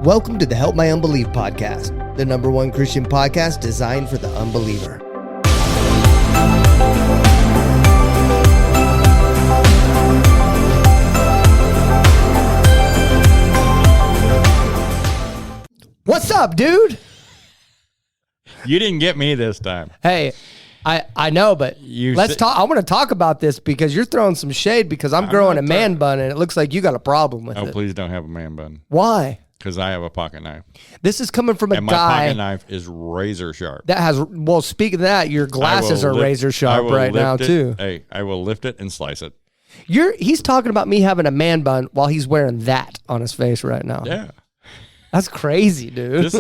Welcome to the Help My Unbelief podcast, the #1 Christian podcast designed for the unbeliever. What's up, dude? You didn't get me this time. Hey, I know, but let's talk. I want to talk about this because you're throwing some shade because I'm growing a man bun and it looks like you got a problem with it. Oh, please don't have a man bun. Why? Because I have a pocket knife. This is coming from a and guy. my pocket knife is razor sharp. That has, well, speaking of that, your glasses are razor sharp right now, too. Hey, I will lift it and slice it. He's talking about me having a man bun while he's wearing that on his face right now. Yeah. That's crazy, dude.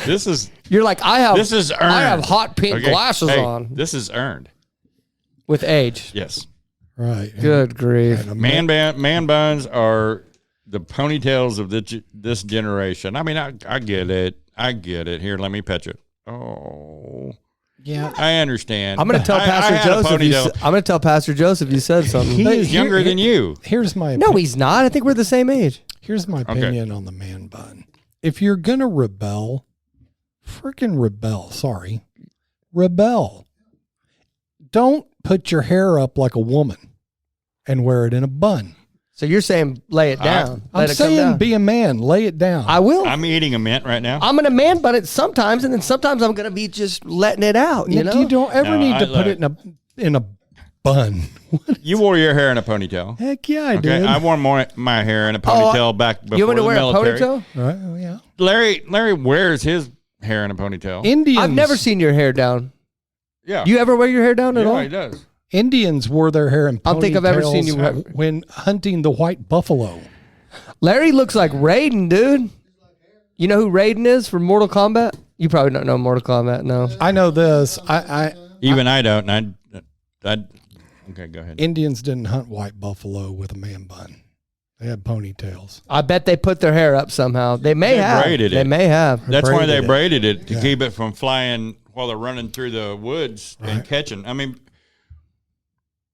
This is You're like, this is earned. I have hot pink glasses on. This is earned. With age. Yes. Right. Good grief. Man buns are the ponytails of this generation. I mean, I get it. I get it. Here, let me pet you. Oh. Yeah. I understand. I'm going to tell Pastor Joseph. I'm going to tell Pastor Joseph you said something. He's younger than you. Here's my opinion. No, he's not. I think we're the same age. Here's my opinion on the man bun. If you're going to rebel, freaking rebel. Sorry. Rebel. Don't put your hair up like a woman and wear it in a bun. So you're saying lay it down. I'm saying be a man. Lay it down. I will. I'm eating a mint right now. I'm going to man bun it sometimes, and then sometimes I'm going to be just letting it out, you know? You don't ever need to put it in a bun. You wore your hair in a ponytail. Heck yeah, I did. I wore my hair in a ponytail back before you want to wear military. a ponytail? Right, yeah. Larry wears his hair in a ponytail. Indians. I've never seen your hair down. Yeah. You ever wear your hair down at all? Yeah, he does. Indians wore their hair in ponytails. I don't think I've ever seen you when hunting the white buffalo. Larry looks like Raiden, dude. You know who Raiden is from Mortal Kombat? You probably don't know Mortal Kombat, no. I know this. I don't. And okay, go ahead. Indians didn't hunt white buffalo with a man bun. They had ponytails. I bet they put their hair up somehow. They may have. Braided it. They may have. That's why they braided it to keep it from flying while they're running through the woods and catching. I mean,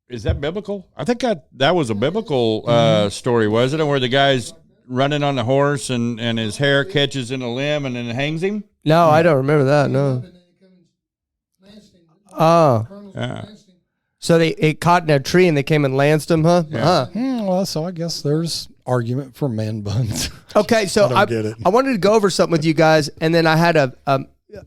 is that biblical? I think that was a biblical story, wasn't it? Where the guy's running on the horse and his hair catches in a limb and then it hangs him? No, I don't remember that, no. Oh. Yeah. So it caught in a tree and they came and lanced him, huh? Yeah. Huh. Well, so I guess there's argument for man buns. Okay, so I wanted to go over something with you guys, and then I had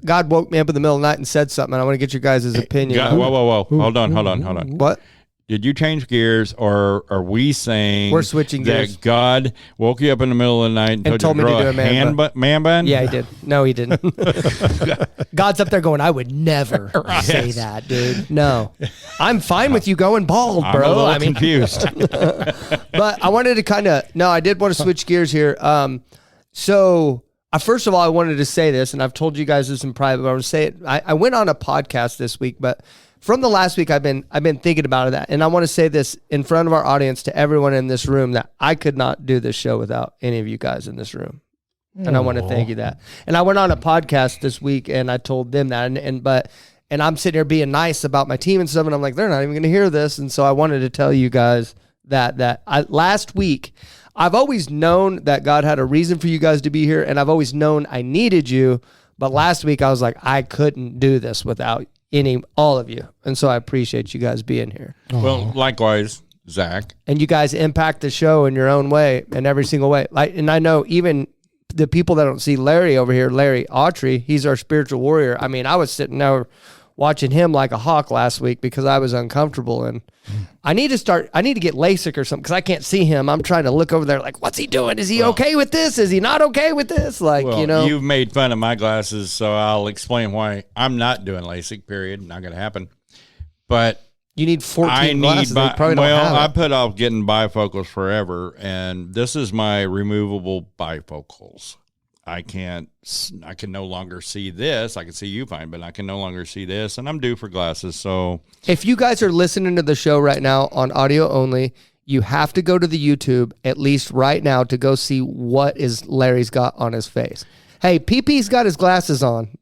God woke me up in the middle of the night and said something, and I want to get your guys' opinion. Whoa. Hold on. What? Did you change gears, or are we saying we're switching gears? That God woke you up in the middle of the night and told you to do a man bun? Yeah, he did. No, he didn't. God's up there going, I would never say that, dude. No. I'm fine with you going bald, bro. I'm a little confused. But I wanted to I did want to switch gears here. So first of all, I wanted to say this, and I've told you guys this in private, but I want to say it. I went on a podcast this week, but from the last week, I've been thinking about that, and I want to say this in front of our audience to everyone in this room that I could not do this show without any of you guys in this room, and I want to thank you that. And I went on a podcast this week, and I told them that, and I'm sitting here being nice about my team and stuff, and I'm like, they're not even going to hear this, and so I wanted to tell you guys that last week, I've always known that God had a reason for you guys to be here, and I've always known I needed you, but last week I was like, I couldn't do this without all of you. And so I appreciate you guys being here. Well, likewise, Zach. And you guys impact the show in your own way, in every single way. And I know even the people that don't see Larry over here, Larry Autry, he's our spiritual warrior. I mean, I was sitting there watching him like a hawk last week because I was uncomfortable, and I need to get LASIK or something because I can't see him. I'm trying to look over there like, what's he doing? Is he okay with this? Is he not okay with this? Like, you've made fun of my glasses, so I'll explain why I'm not doing LASIK, period. Not going to happen. But you need 14 glasses. I put off getting bifocals forever, and this is my removable bifocals. I can no longer see this. I can see you fine, but I can no longer see this, and I'm due for glasses. So if you guys are listening to the show right now on audio only, you have to go to the YouTube at least right now to go see what is Larry's got on his face. Hey, PP's got his glasses on.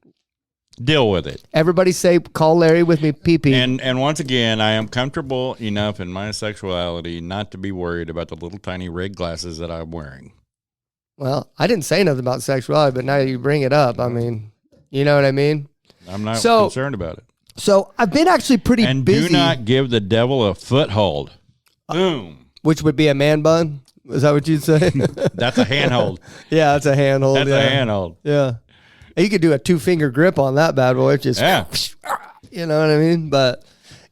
Deal with it. Everybody say, call Larry with me, PP. And once again, I am comfortable enough in my sexuality not to be worried about the little tiny red glasses that I'm wearing. Well, I didn't say nothing about sexuality, but now you bring it up. I mean, you know what I mean? I'm not concerned about it. So I've been actually pretty And busy. do not give the devil a foothold. Boom. Which would be a man bun? Is that what you'd say? That's a handhold. Yeah, that's a handhold. That's a handhold. Yeah. You could do a 2-finger grip on that bad boy. Just, you know what I mean? But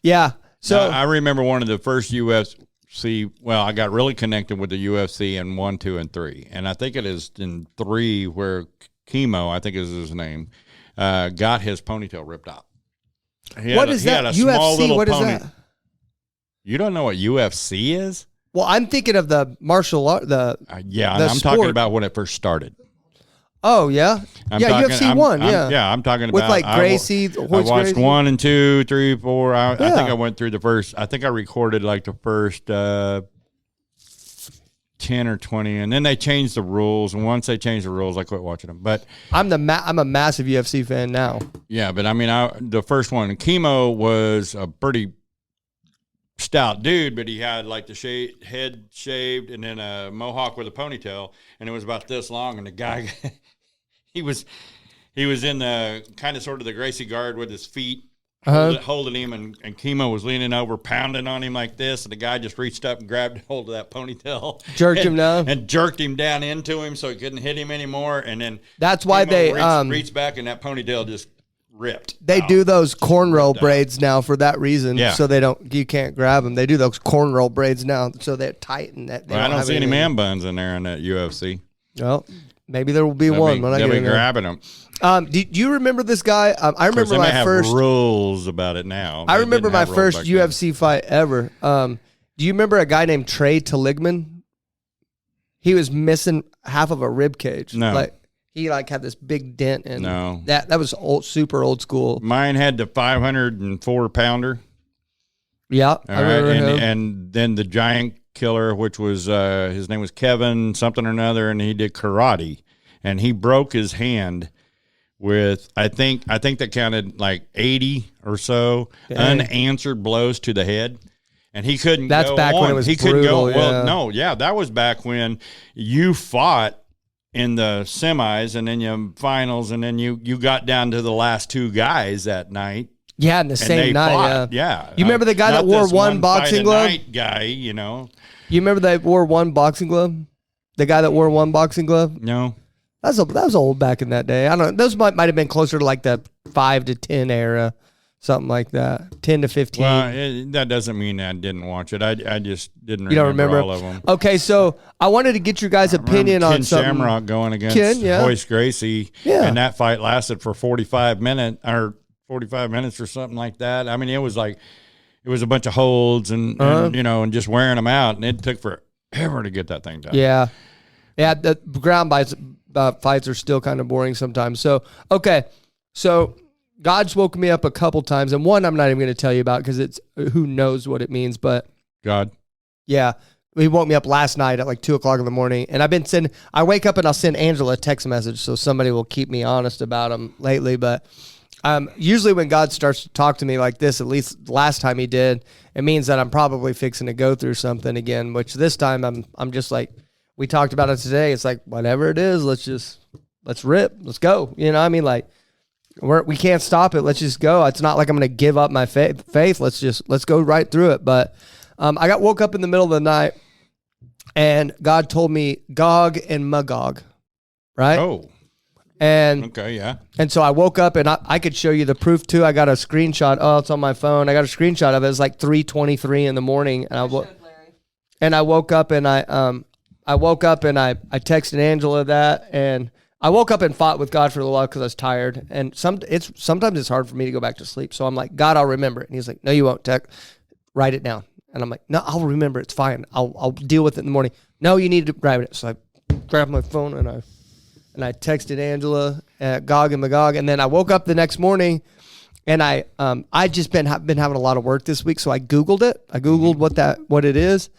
yeah. So I remember one of the first UFC. Well, I got really connected with the UFC in 1, 2, and 3. And I think it is in 3 where Chemo, I think is his name, got his ponytail ripped out. What is that? UFC, what is that? You don't know what UFC is? Well, I'm thinking of the martial art. I'm talking about when it first started. Oh, yeah? UFC 1, yeah. Yeah, I'm talking about. With like Gracie. I watched Gracie. 1 and 2, 3, 4. I think I went through the first. I think I recorded like the first 10 or 20, and then they changed the rules. And once they changed the rules, I quit watching them. But I'm a massive UFC fan now. Yeah, but I mean, the first one, Chemo was a pretty stout dude, but he had like the head shaved and then a mohawk with a ponytail, and it was about this long. And the guy, he was in the kind of sort of the Gracie guard with his feet holding him, and Chemo was leaning over, pounding on him like this, and the guy just reached up and grabbed hold of that ponytail, jerked him down, and jerked him down into him so he couldn't hit him anymore. And then that's why Chemo reached back, and that ponytail just ripped. They do those cornrow braids now for that reason, so you can't grab them. They do those cornrow braids now, so they're tight and that. I don't see any man buns in there in that UFC. Well, maybe there will be one when I get in there. Grabbing them. Do you remember this guy? I remember my first rules about it now. I remember my first UFC fight ever. Do you remember a guy named Trey Teligman? He was missing half of a rib cage. No. He had this big dent in. No. That was super old school. Mine had the 504 pounder. Yeah. All right. And then the giant killer, which was his name was Kevin something or another, and he did karate, and he broke his hand with I think that counted like 80 or so unanswered blows to the head. And he couldn't That's go back on. when it was he brutal, couldn't go. yeah. Well, no, yeah, that was back when you fought in the semis and then you finals, and then you got down to the last 2 guys that night. Yeah, in the same night. Fought. Yeah. You remember the guy that wore one boxing glove? Guy, you know. You remember they wore one boxing glove? The guy that wore one boxing glove? No. That was old back in that day. I don't know. Those might have been closer to like the 5 to 10 era, something like that. 10 to 15. Well, that doesn't mean I didn't watch it. I just didn't remember all of them. Okay, so I wanted to get your guys' opinion on something. Ken Shamrock going against Hoist Gracie, and that fight lasted for 45 minutes or something like that. I mean, it was a bunch of holds and just wearing them out, and it took forever to get that thing done. Yeah. Yeah, the ground fights are still kind of boring sometimes. So, okay. So, God's woke me up a couple times, and one I'm not even going to tell you about because it's who knows what it means, but God. Yeah. He woke me up last night at like 2:00 in the morning, and I wake up and I'll send Angela a text message so somebody will keep me honest about him lately, but usually when God starts to talk to me like this, at least last time he did, it means that I'm probably fixing to go through something again, which this time I'm just like, we talked about it today. It's like, whatever it is, let's rip. Let's go. You know what I mean? Like, we can't stop it. Let's just go. It's not like I'm going to give up my faith. Let's go right through it. But I woke up in the middle of the night and God told me Gog and Magog, right? Oh. And okay, yeah. And so I woke up and I could show you the proof too. I got a screenshot. Oh, it's on my phone. I got a screenshot of it. It's like 3:23 in the morning. And I woke up and I texted Angela that, and I woke up and fought with God for a little while because I was tired. And sometimes it's hard for me to go back to sleep. So I'm like, God, I'll remember it. And he's like, no, you won't. Write it down. And I'm like, no, I'll remember. It's fine. I'll deal with it in the morning. No, you need to write it. So I grabbed my phone and I texted Angela at Gog and Magog. And then I woke up the next morning and I just been having a lot of work this week. So I Googled it. I Googled what it is.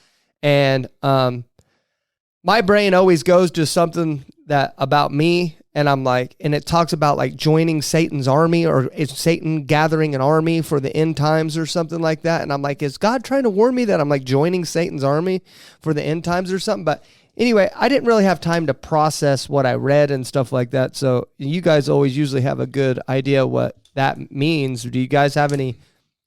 And my brain always goes to something that about me. And I'm like, and it talks about like joining Satan's army, or is Satan gathering an army for the end times or something like that. And I'm like, is God trying to warn me that I'm like joining Satan's army for the end times or something? But anyway, I didn't really have time to process what I read and stuff like that. So you guys always usually have a good idea what that means. Do you guys have any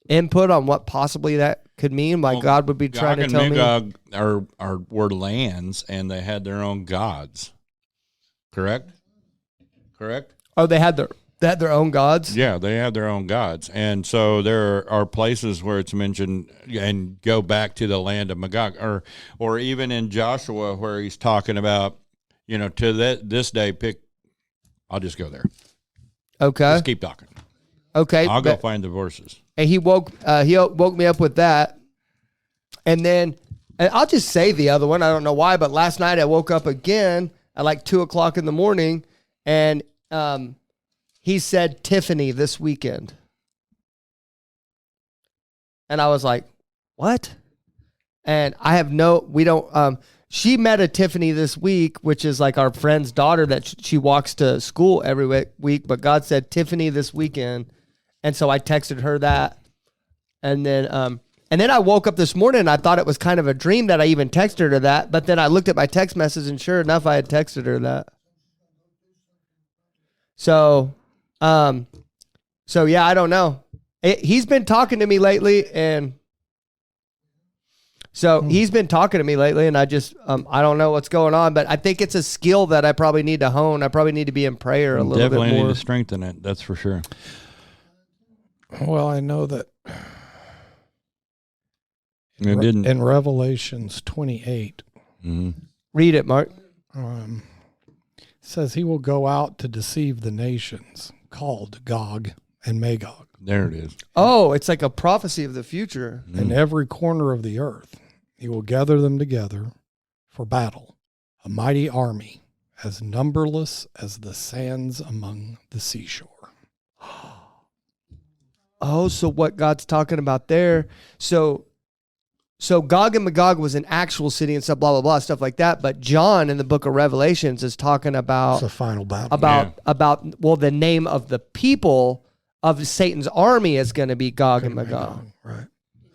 input on what possibly that could mean? Why God would be trying to tell me? Gog and Magog were lands, and they had their own gods. Correct? Oh, they had their own gods? Yeah, they had their own gods. And so there are places where it's mentioned and go back to the land of Magog, or even in Joshua where he's talking about, to this day, I'll just go there. Okay. Just keep talking. Okay. I'll go find the verses. And he woke me up with that. And then, and I'll just say the other one. I don't know why, but last night I woke up again at like 2:00 in the morning, and he said Tiffany this weekend. And I was like, what? And she met a Tiffany this week, which is like our friend's daughter that she walks to school every week. But God said Tiffany this weekend. And so I texted her that. And then I woke up this morning and I thought it was kind of a dream that I even texted her that. But then I looked at my text message and sure enough, I had texted her that. So yeah, I don't know. He's been talking to me lately, and I just, I don't know what's going on, but I think it's a skill that I probably need to hone. I probably need to be in prayer a little bit more. Definitely need to strengthen it. That's for sure. Well, I know that It didn't. in Revelations 28, read it, Mark. Says he will go out to deceive the nations, called Gog and Magog. There it is. Oh, it's like a prophecy of the future. In every corner of the earth, he will gather them together for battle, a mighty army, as numberless as the sands among the seashore. Oh, so what God's talking about there. So Gog and Magog was an actual city and stuff, blah, blah, blah, stuff like that. But John in the book of Revelations is talking about It's a final battle. About the name of the people of Satan's army is going to be Gog and Magog. Right.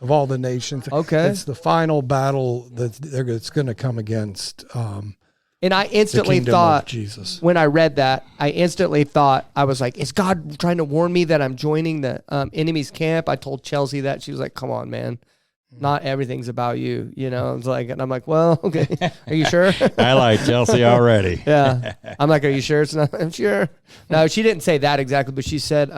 Of all the nations. Okay. It's the final battle that's going to come against and I instantly the kingdom thought, of Jesus. when I read that, I was like, is God trying to warn me that I'm joining the enemy's camp? I told Chelsea that. She was like, come on, man. Not everything's about you, I was like, and I'm like, well, okay. Are you sure? I like Chelsea already. Yeah. I'm like, are you sure it's not? I'm sure. No, she didn't say that exactly, but she said,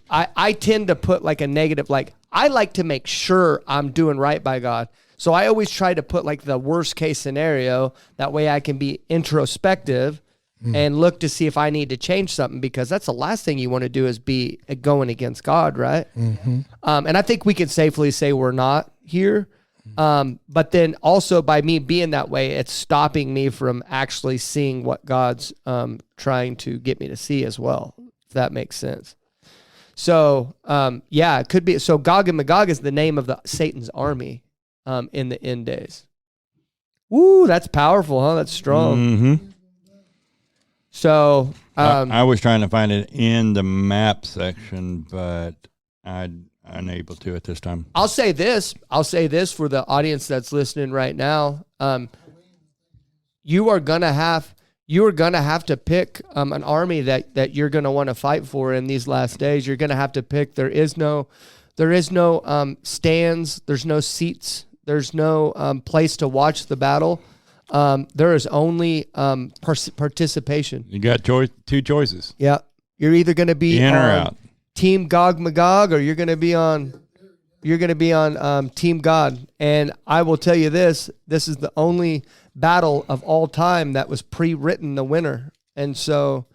I tend to put like a negative, like I like to make sure I'm doing right by God. So I always try to put like the worst case scenario. That way I can be introspective and look to see if I need to change something, because that's the last thing you want to do is be going against God, right? Mm-hmm. And I think we can safely say we're not here. But then also by me being that way, it's stopping me from actually seeing what God's trying to get me to see as well, if that makes sense. So, yeah, it could be. So Gog and Magog is the name of the Satan's army in the end days. Woo, that's powerful, huh? That's strong. Mm-hmm. So I was trying to find it in the map section, but I'm unable to at this time. I'll say this for the audience that's listening right now. You are gonna have to pick an army that you're gonna want to fight for in these last days. You're gonna have to pick. There is no stands. There's no seats. There's no place to watch the battle. There is only participation. You got two choices. Yeah, you're either going to be in or on out. Team Gog Magog, or you're going to be on Team God. And I will tell you this is the only battle of all time that was pre-written the winner. And so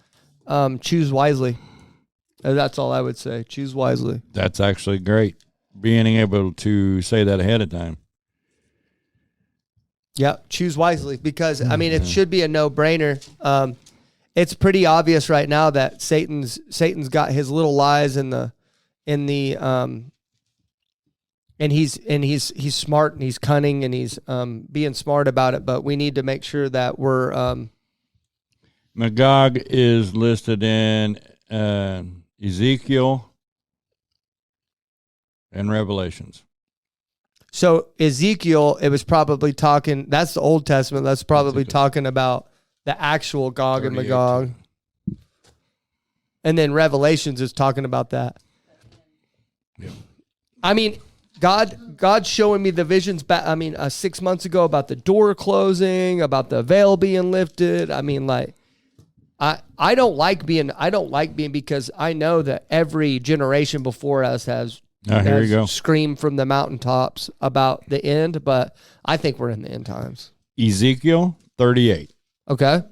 choose wisely. That's all I would say. Choose wisely. That's actually great. Being able to say that ahead of time. Yeah, choose wisely, because I mean it should be a no-brainer. It's pretty obvious right now that Satan's got his little lies and he's smart and he's cunning and he's being smart about it. But we need to make sure that we're. Magog is listed in Ezekiel and Revelations. So Ezekiel, it was probably talking, that's the Old Testament. That's probably talking about the actual Gog and Magog. And then Revelations is talking about that. Yeah. I mean, God's showing me the visions back. 6 months ago about the door closing, about the veil being lifted. I mean, like, I don't like being because I know that every generation before us has here you go. screamed from the mountaintops about the end, but I think we're in the end times. Ezekiel 38. Okay.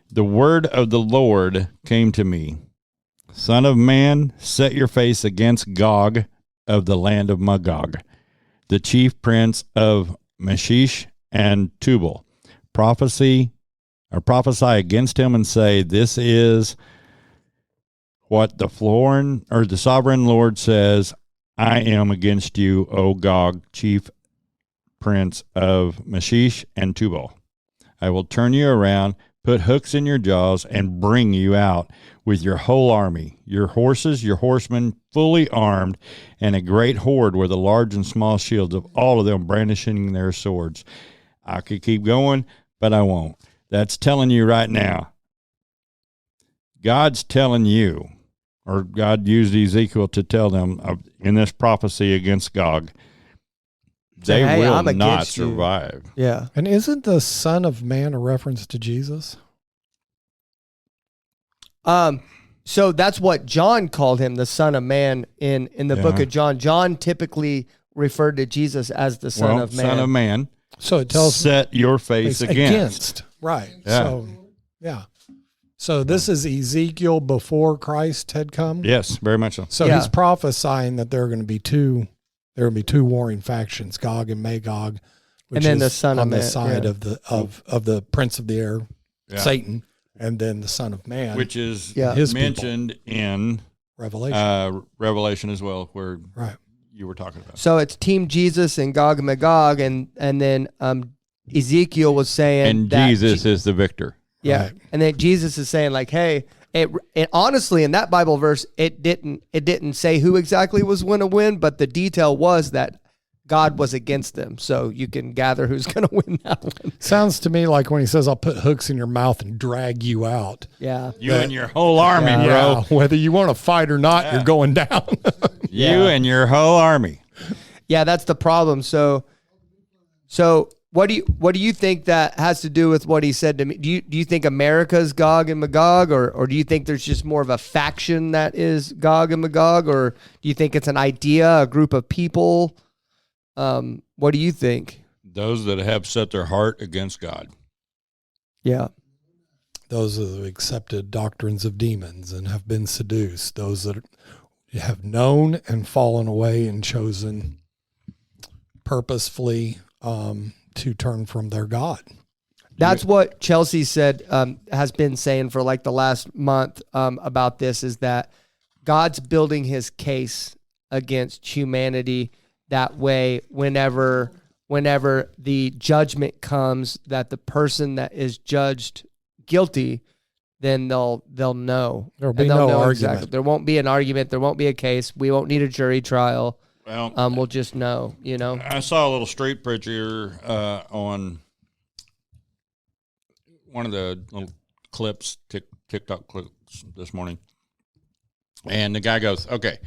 The word of the Lord came to me. Son of man, set your face against Gog of the land of Magog, the chief prince of Meshish and Tubal. Prophesy against him and say, this is what the sovereign Lord says, I am against you, O Gog, chief prince of Meshish and Tubal. I will turn you around, put hooks in your jaws, and bring you out with your whole army, your horses, your horsemen, fully armed, and a great horde with the large and small shields of all of them brandishing their swords. I could keep going, but I won't. That's telling you right now. God's telling you, or God used Ezekiel to tell them in this prophecy against Gog, they will not survive. Yeah. And isn't the Son of Man a reference to Jesus? So that's what John called him, the Son of Man in the book of John. John typically referred to Jesus as the Son of Man. Son of Man. So it tells set your face against. Right. Yeah. So, yeah. So this is Ezekiel before Christ had come. Yes, very much so. So he's prophesying that there are going to be two warring factions, Gog and Magog, which and then is the Son on of the Man, side of the Prince of the Air, Satan, and then the Son of Man, which is his mentioned in Revelation. as well, where you were talking about. So it's Team Jesus and Gog and Magog, and then Ezekiel was saying and that Jesus is the victor. Yeah, Right. and then Jesus is saying like, hey, it honestly in that Bible verse it didn't say who exactly was going to win, but the detail was that God was against them. So you can gather who's going to win that one. Sounds to me like when he says, I'll put hooks in your mouth and drag you out. Yeah. You and your whole army, bro. Yeah, whether you want to fight or not, you're going down. You and your whole army. Yeah, that's the problem. So what do you think that has to do with what he said to me? Do you think America's Gog and Magog, or do you think there's just more of a faction that is Gog and Magog, or do you think it's an idea, a group of people? What do you think? Those that have set their heart against God. Yeah. Those that have accepted doctrines of demons and have been seduced. Those that have known and fallen away and chosen purposefully to turn from their God. That's what Chelsea said, has been saying for like the last month about this, is that God's building his case against humanity. That way, whenever the judgment comes, that the person that is judged guilty, then they'll know. There'll be no argument. Exactly. There won't be an argument. There won't be a case. We won't need a jury trial. Well, we'll just know, you know. I saw a little street preacher on one of the little clips, TikTok clips this morning. And the guy goes, okay,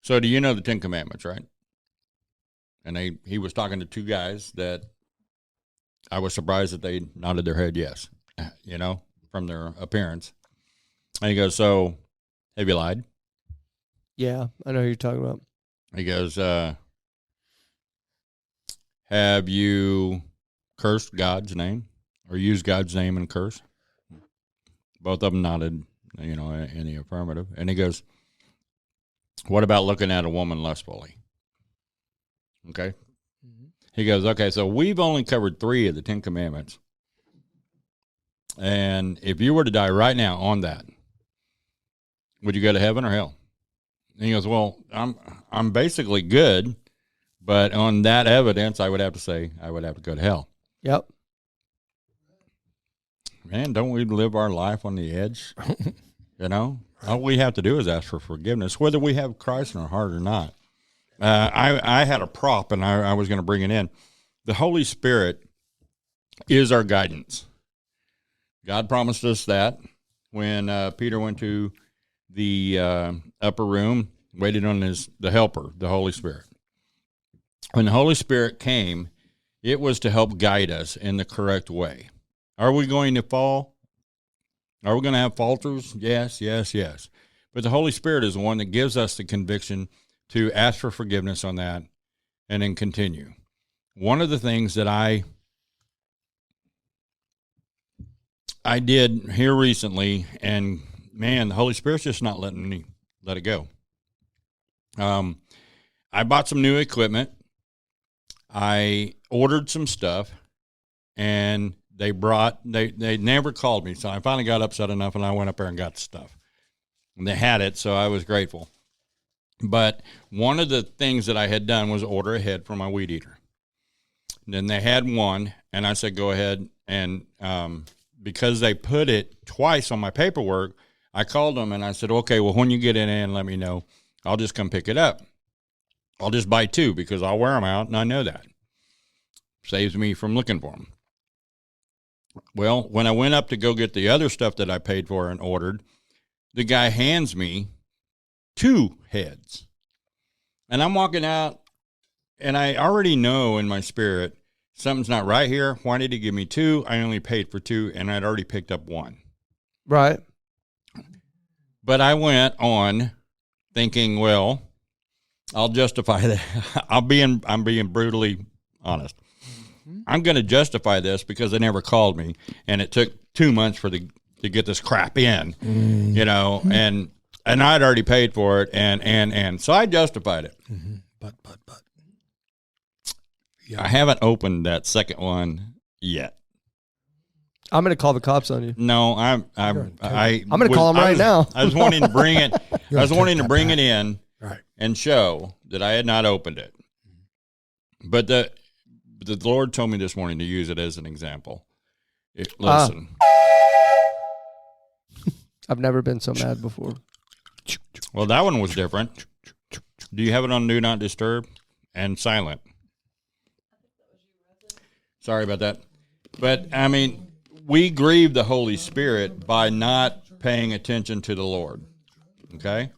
so do you know the 10 Commandments, right? And he was talking to two guys that I was surprised that they nodded their head yes, you know, from their appearance. And he goes, so have you lied? Yeah, I know who you're talking about. He goes, have you cursed God's name or used God's name and curse? Both of them nodded, you know, in the affirmative. And he goes, what about looking at a woman lustfully? Okay. Mm-hmm. He goes, okay, so we've only covered 3 of the 10 Commandments. And if you were to die right now on that, would you go to heaven or hell? And he goes, well, I'm basically good, but on that evidence, I would have to say I would have to go to hell. Yep. Man, don't we live our life on the edge? You know, all we have to do is ask for forgiveness, whether we have Christ in our heart or not. I had a prop, and I was going to bring it in. The Holy Spirit is our guidance. God promised us that when Peter went to the upper room, waited on the helper, the Holy Spirit. When the Holy Spirit came, it was to help guide us in the correct way. Are we going to fall? Are we going to have falters? Yes, yes, yes. But the Holy Spirit is the one that gives us the conviction to ask for forgiveness on that and then continue. One of the things that I did here recently, and man, the Holy Spirit's just not letting me let it go. I bought some new equipment. I ordered some stuff, and they never called me. So I finally got upset enough, and I went up there and got the stuff. And they had it, so I was grateful. But one of the things that I had done was order ahead for my weed eater. And then they had one, and I said, go ahead. And because they put it twice on my paperwork, I called them, and I said, okay, well, when you get it in, let me know. I'll just come pick it up. I'll just buy two because I'll wear them out, and I know that. Saves me from looking for them. Well, when I went up to go get the other stuff that I paid for and ordered, the guy hands me 2 heads. And I'm walking out, and I already know in my spirit, something's not right here. Why did he give me 2? I only paid for 2, and I'd already picked up 1. Right. But I went on thinking, well, I'll justify that. I'm being brutally honest. I'm going to justify this because they never called me, and it took 2 months to get this crap in, and I'd already paid for it, and so I justified it. Mm-hmm. But. Yeah. I haven't opened that second one yet. I'm going to call the cops on you. No, I'm going to call them right now. I was wanting to bring it. I was wanting to bring back. it in, Right, and show that I had not opened it. But the Lord told me this morning to use it as an example. Listen. I've never been so mad before. Well, that one was different. Do you have it on Do Not Disturb and silent? Sorry about that. But, I mean, we grieve the Holy Spirit by not paying attention to the Lord. Okay?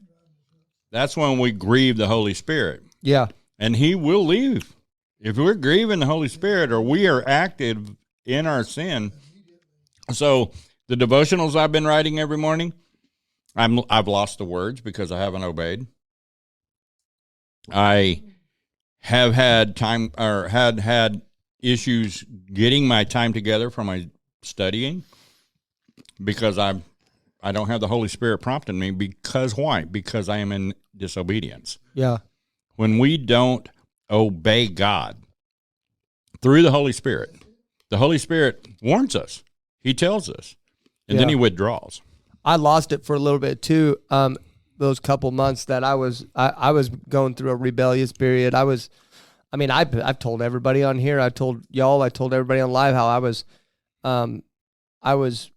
That's when we grieve the Holy Spirit. Yeah. And he will leave. If we're grieving the Holy Spirit or we are active in our sin. So the devotionals I've been writing every morning, I've lost the words because I haven't obeyed. I have had had issues getting my time together for my studying because I don't have the Holy Spirit prompting me. Because why? Because I am in disobedience. Yeah. When we don't obey God through the Holy Spirit warns us. He tells us, and then he withdraws. I lost it for a little bit too. Those couple months that I was going through a rebellious period. I've told everybody on here. I told y'all. I told everybody on live how I was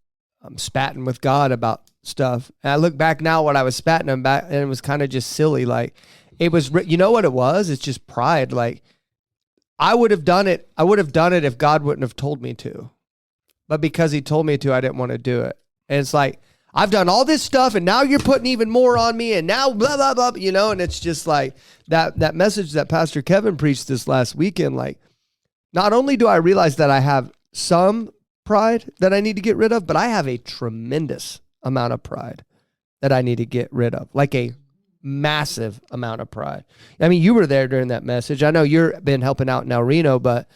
spatting with God about stuff. And I look back now, what I was spatting him back, and it was kind of just silly. Like it was, you know what it was? It's just pride. Like I would have done it. I would have done it if God wouldn't have told me to, but because he told me to, I didn't want to do it. And it's like, I've done all this stuff and now you're putting even more on me and now blah, blah, blah, and it's just like that message that Pastor Kevin preached this last weekend. Like, not only do I realize that I have some pride that I need to get rid of, but I have a tremendous amount of pride that I need to get rid of, like a massive amount of pride. I mean, you were there during that message. I know you've been helping out in El Reno, but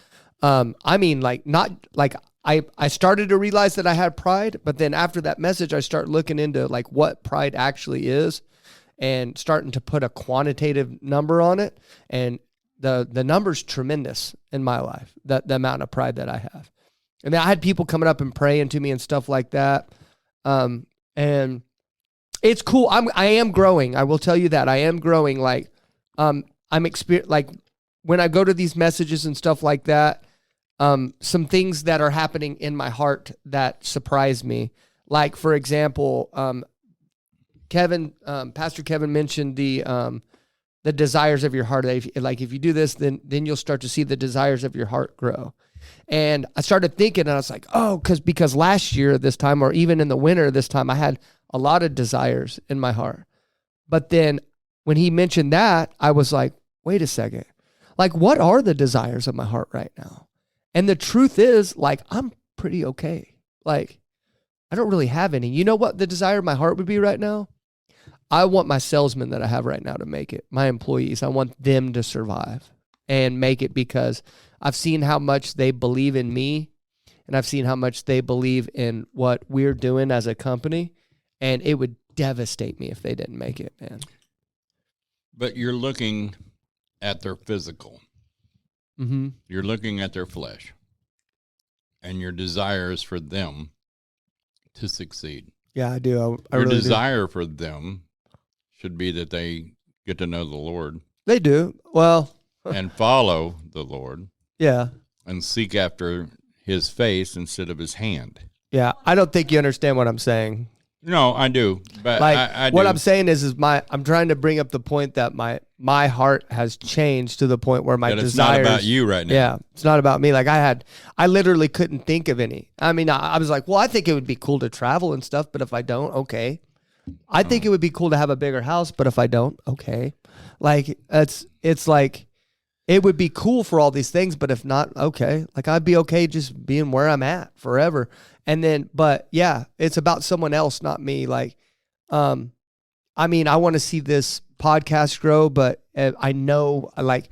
I started to realize that I had pride, but then after that message, I start looking into like what pride actually is and starting to put a quantitative number on it. And the number's tremendous in my life, the amount of pride that I have. And I had people coming up and praying to me and stuff like that. And it's cool. I am growing. I will tell you that I am growing. Like, like when I go to these messages and stuff like that, some things that are happening in my heart that surprise me. Like, for example, Pastor Kevin mentioned the the desires of your heart. Like if you do this, then you'll start to see the desires of your heart grow. And I started thinking, and I was like, oh, because last year this time, or even in the winter this time, I had a lot of desires in my heart. But then when he mentioned that, I was like, wait a second. Like, what are the desires of my heart right now? And the truth is, like, I'm pretty okay. Like, I don't really have any. You know what the desire of my heart would be right now? I want my salesmen that I have right now to make it. My employees, I want them to survive and make it, because I've seen how much they believe in me, and I've seen how much they believe in what we're doing as a company, and it would devastate me if they didn't make it, man. But you're looking at their physical. Mm-hmm. You're looking at their flesh, and your desires for them to succeed. Yeah, I do. I Your really desire for them should be that they get to know the Lord. They do. Well, and follow the Lord. Yeah. And seek after his face instead of his hand. Yeah. I don't think you understand what I'm saying. No, I do. But like I what do. I'm saying is I'm trying to bring up the point that my heart has changed to the point where my that it's desires. not about you right now. Yeah. It's not about me. Like I literally couldn't think of any. I mean, I was like, well, I think it would be cool to travel and stuff, but if I don't, okay. I think it would be cool to have a bigger house, but if I don't, okay. Like it's like, it would be cool for all these things, but if not, okay. Like I'd be okay just being where I'm at forever. And then, but yeah, it's about someone else, not me. Like, I mean, I want to see this podcast grow, but I know like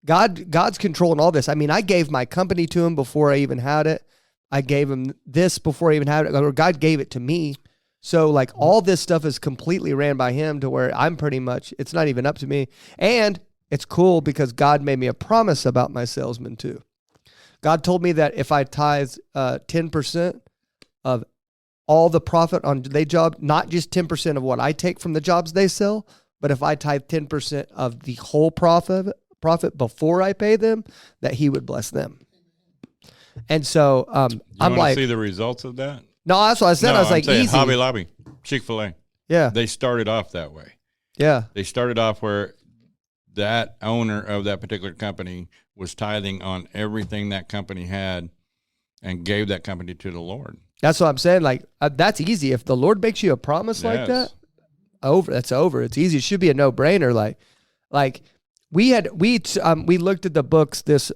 God's controlling all this. I mean, I gave my company to him before I even had it. I gave him this before I even had it, or God gave it to me. So like all this stuff is completely ran by him to where I'm pretty much, it's not even up to me. And it's cool because God made me a promise about my salesmen too. God told me that if I tithe 10% of all the profit on their job, not just 10% of what I take from the jobs they sell, but if I tithe 10% of the whole profit before I pay them, that he would bless them. And so I'm like, see the results of that? No, that's what I said. No, I was like, easy. Hobby Lobby, Chick-fil-A. Yeah. They started off that way. Yeah. They started off where that owner of that particular company was tithing on everything that company had and gave that company to the Lord. That's what I'm saying. Like, that's easy. If the Lord makes you a promise like that, that's over. It's easy. It should be a no-brainer. Like we looked at the books this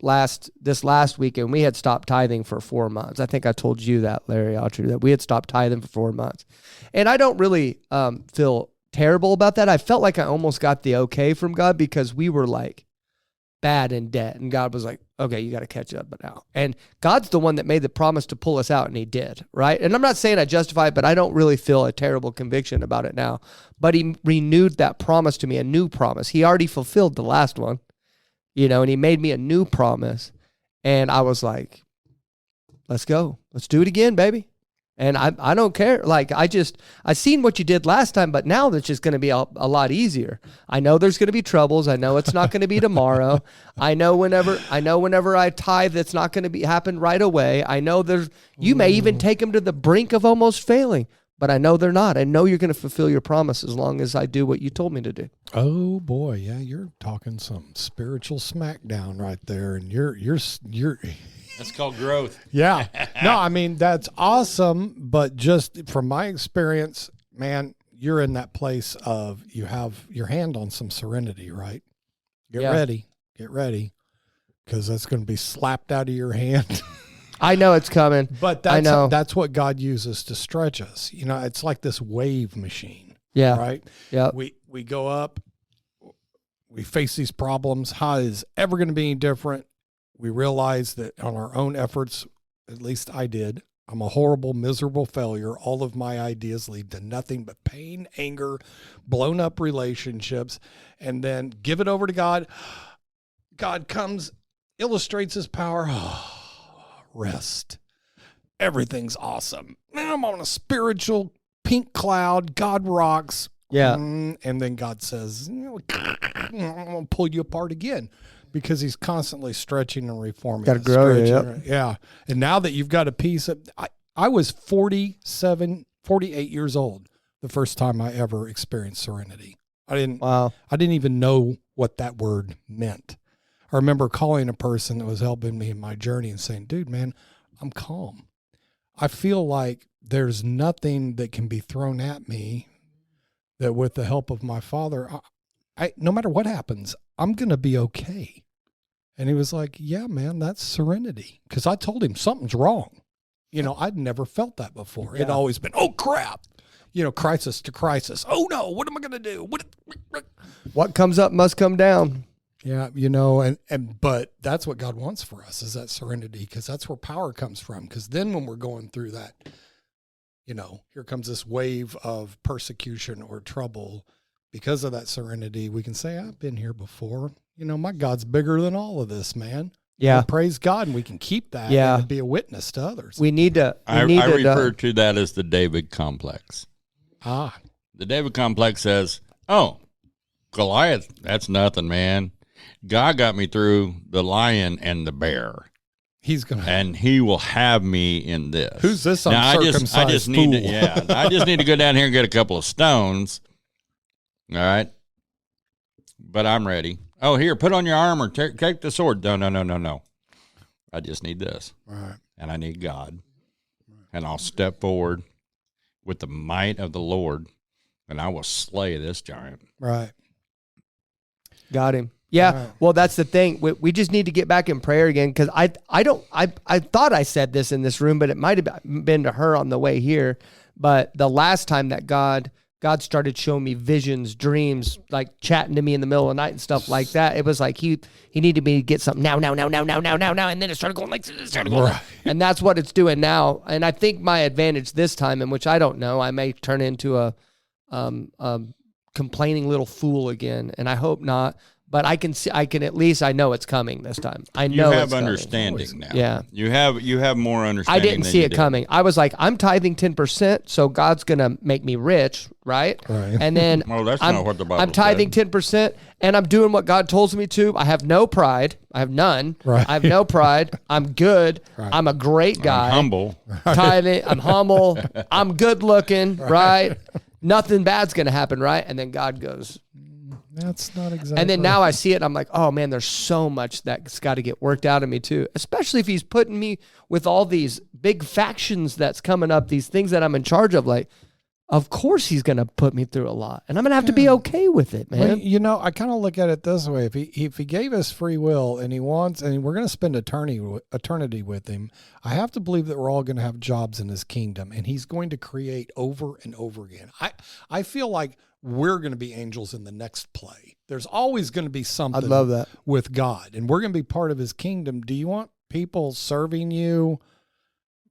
last week, and we had stopped tithing for 4 months. I think I told you that, Larry Autry, that we had stopped tithing for 4 months. And I don't really feel terrible about that. I felt like I almost got the okay from God because we were like bad in debt, and God was like, okay, you got to catch up now. And God's the one that made the promise to pull us out, and he did, right? And I'm not saying I justify it, but I don't really feel a terrible conviction about it now. But he renewed that promise to me, a new promise. He already fulfilled the last one, and he made me a new promise. And I was like, let's go. Let's do it again, baby. And I don't care. Like, I seen what you did last time, but now that's just going to be a lot easier. I know there's going to be troubles. I know it's not going to be tomorrow. I know whenever I tithe, it's not going to happen right away. I know you may even take them to the brink of almost failing, but I know they're not. I know you're going to fulfill your promise as long as I do what you told me to do. Oh boy. Yeah. You're talking some spiritual smackdown right there. And you're That's called growth. Yeah. No, I mean, that's awesome. But just from my experience, man, you're in that place of you have your hand on some serenity, right? Get ready. Because that's going to be slapped out of your hand. I know it's coming. But that's what God uses to stretch us. It's like this wave machine. Yeah. Right? Yeah. We go up. We face these problems. How is ever going to be any different? We realize that on our own efforts, at least I did, I'm a horrible, miserable failure. All of my ideas lead to nothing but pain, anger, blown up relationships, and then give it over to God. God comes, illustrates his power. Rest. Everything's awesome. I'm on a spiritual pink cloud. God rocks. Yeah. And then God says, I'm going to pull you apart again. Because he's constantly stretching and reforming. Got to grow. Yeah. And now that you've got a piece of, I was 48 years old the first time I ever experienced serenity. I didn't Wow. I didn't even know what that word meant. I remember calling a person that was helping me in my journey and saying, dude, man, I'm calm. I feel like there's nothing that can be thrown at me that with the help of my Father, I no matter what happens, I'm going to be okay. And he was like, yeah, man, that's serenity. Because I told him something's wrong. You know, I'd never felt that before. It'd always been, oh, crap. You know, crisis to crisis. Oh, no, what am I going to do? What comes up must come down. Yeah, you know, but that's what God wants for us is that serenity, because that's where power comes from. Because then when we're going through that, you know, here comes this wave of persecution or trouble. Because of that serenity, we can say, I've been here before. You know, my God's bigger than all of this, man. Yeah. And praise God, and we can keep that Yeah. and be a witness to others. We need to. I refer to that as the David complex. The David complex says, oh, Goliath, that's nothing, man. God got me through the lion and the bear. And he will have me in this. Who's this now, uncircumcised I just need fool? to, I just need to go down here and get a couple of stones. All right. But I'm ready. Oh, here, put on your armor. Take the sword. No. I just need this. Right. And I need God. And I'll step forward with the might of the Lord, and I will slay this giant. Right. Got him. Yeah. Right. Well, that's the thing. We just need to get back in prayer again, because I thought I said this in this room, but it might have been to her on the way here. But the last time that God started showing me visions, dreams, like chatting to me in the middle of the night and stuff like that, it was like he needed me to get something now, and then it started going like this, and that's what it's doing now. And I think my advantage this time, in which I don't know, I may turn into a complaining little fool again, and I hope not. But I can at least I know it's coming this time. I know you have it's understanding coming. now. Yeah, you have more understanding. I didn't see it coming. I was like, I'm tithing 10%, so God's gonna make me rich, right? Right. And then well, that's not what the Bible I'm tithing said. 10%, and I'm doing what God tells me to. I have no pride. I have none. Right. I have no pride. I'm good. Right. I'm a great guy. I'm humble. Tithing. I'm humble. I'm good looking. Right. Nothing bad's gonna happen, right? And then God goes. That's not exactly. And then now I see it, and I'm like, oh man, there's so much that's got to get worked out of me too. Especially if he's putting me with all these big factions that's coming up, these things that I'm in charge of. Like, of course he's gonna put me through a lot, and I'm gonna have to be okay with it, man. Well, you know, I kind of look at it this way: if he gave us free will, and he wants, and we're going to spend eternity with him, I have to believe that we're all going to have jobs in his kingdom, and he's going to create over and over again. I feel like we're going to be angels in the next play. There's always going to be something. I'd love that with God, and we're going to be part of his kingdom. Do you want people serving you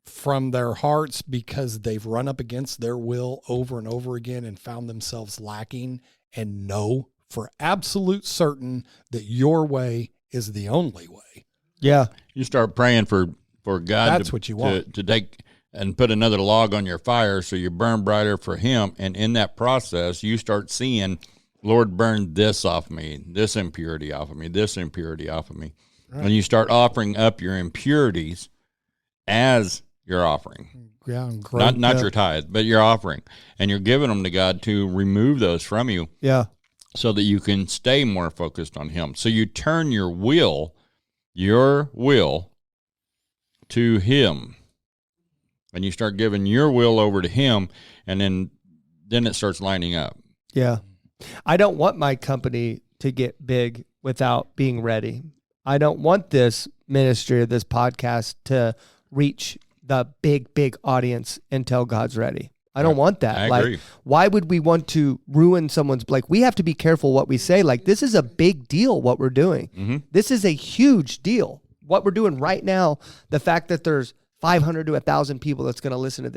from their hearts because they've run up against their will over and over again and found themselves lacking, and know for absolute certain that your way is the only way? Yeah. You start praying for God. That's what you want. To take and put another log on your fire so you burn brighter for him. And in that process, you start seeing, Lord, burn this off me, this impurity off of me, this impurity off of me. Right. And you start offering up your impurities as your offering. Yeah, great. Not your tithe, but your offering. And you're giving them to God to remove those from you. Yeah. So that you can stay more focused on him. So you turn your will to him. And you start giving your will over to him, and then it starts lining up. Yeah. I don't want my company to get big without being ready. I don't want this ministry or this podcast to reach the big audience until God's ready. I don't want that. I agree. Why would we want to ruin someone's, we have to be careful what we say. Like, this is a big deal, what we're doing. Mm-hmm. This is a huge deal. What we're doing right now, the fact that there's 500 to 1,000 people that's going to listen to